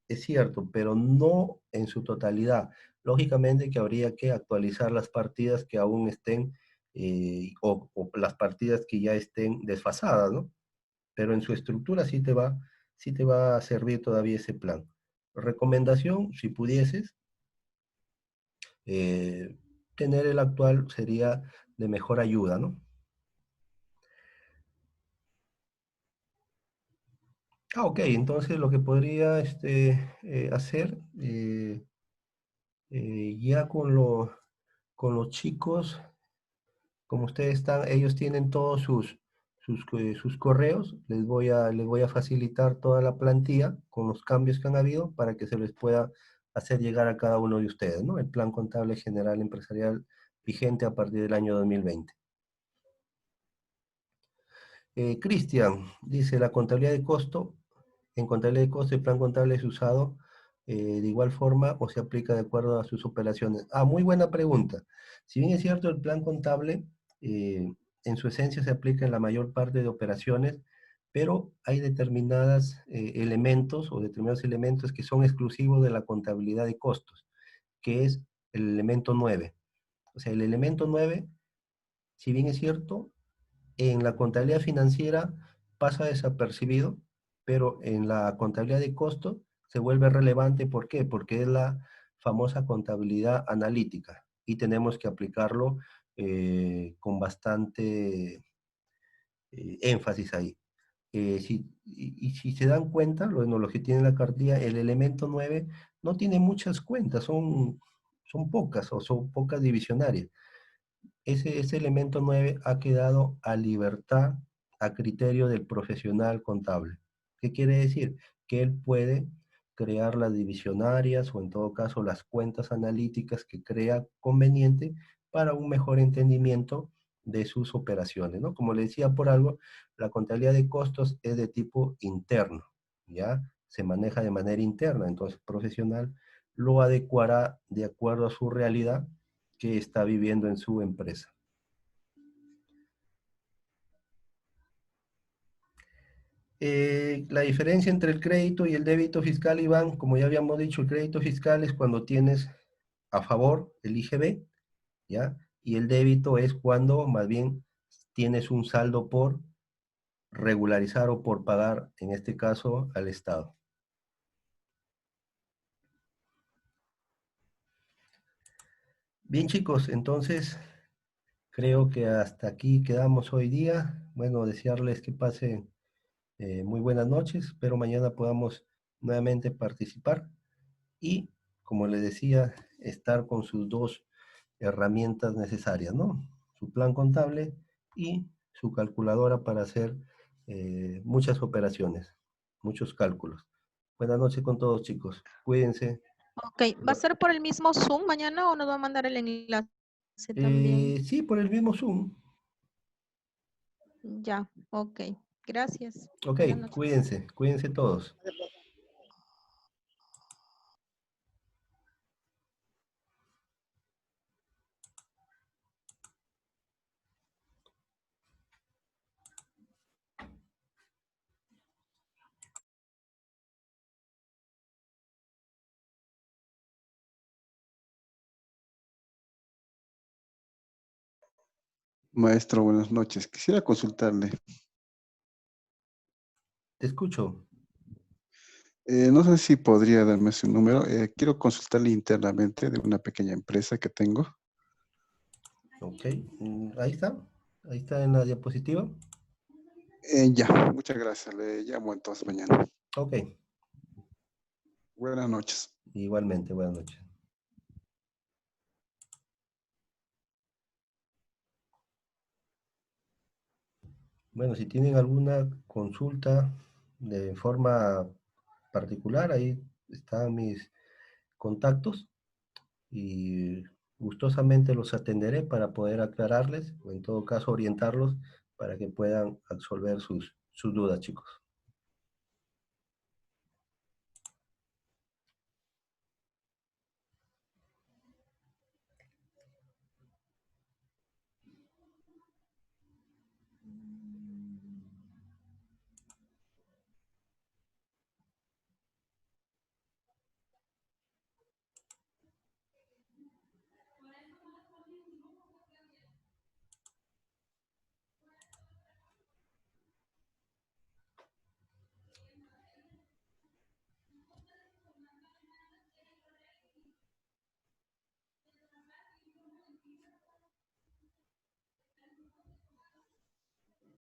es cierto, pero no en su totalidad. Lógicamente que habría que actualizar las partidas que aún estén, o las partidas que ya estén desfasadas, ¿no? Pero en su estructura sí te va a servir todavía ese plan. Recomendación, si pudieses, eh, tener el actual sería de mejor ayuda, ¿no? Ok, entonces lo que podría hacer ya con los chicos, como ustedes están, ellos tienen todos sus correos, les voy a facilitar toda la plantilla con los cambios que han habido para que se les pueda hacer llegar a cada uno de ustedes, ¿no? El Plan Contable General Empresarial vigente a partir del año 2020. Cristian, dice, la contabilidad de costo, en contabilidad de costo el plan contable es usado de igual forma o se aplica de acuerdo a sus operaciones. Ah, muy buena pregunta. Si bien es cierto, el plan contable en su esencia se aplica en la mayor parte de operaciones, pero hay determinados elementos o determinados elementos que son exclusivos de la contabilidad de costos, que es el elemento 9. O sea, el elemento 9, si bien es cierto, en la contabilidad financiera pasa desapercibido, pero en la contabilidad de costos se vuelve relevante. ¿Por qué? Porque es la famosa contabilidad analítica y tenemos que aplicarlo con bastante énfasis ahí. Y si se dan cuenta, los que tienen la cartilla, el elemento 9 no tiene muchas cuentas, son pocas o son pocas divisionarias. Ese elemento 9 ha quedado a libertad, a criterio del profesional contable. ¿Qué quiere decir? Que él puede crear las divisionarias o en todo caso las cuentas analíticas que crea conveniente para un mejor entendimiento de sus operaciones, ¿no? Como le decía por algo, la contabilidad de costos es de tipo interno, ¿ya? Se maneja de manera interna, entonces el profesional lo adecuará de acuerdo a su realidad que está viviendo en su empresa. La diferencia entre el crédito y el débito fiscal, Iván, como ya habíamos dicho, el crédito fiscal es cuando tienes a favor el IGB, ¿ya? Y el débito es cuando más bien tienes un saldo por regularizar o por pagar, en este caso, al Estado. Bien, chicos, entonces creo que hasta aquí quedamos hoy día. Bueno, desearles que pasen muy buenas noches. Espero mañana podamos nuevamente participar y, como les decía, estar con sus dos herramientas necesarias, ¿no? Su plan contable y su calculadora para hacer muchas operaciones, muchos cálculos. Buenas noches con todos, chicos. Cuídense. Ok, ¿va a ser por el mismo Zoom mañana o nos va a mandar el enlace también? Sí, por el mismo Zoom. Ya, ok. Gracias. Ok, Buenas noches. cuídense todos. Maestro, buenas noches. Quisiera consultarle. Te escucho. No sé si podría darme su número. Quiero consultarle internamente de una pequeña empresa que tengo. Ok, ahí está en la diapositiva. Ya, muchas gracias. Le llamo entonces mañana. Ok, Buenas noches. igualmente, buenas noches. Bueno, si tienen alguna consulta de forma particular, ahí están mis contactos y gustosamente los atenderé para poder aclararles o en todo caso orientarlos para que puedan absolver sus dudas, chicos.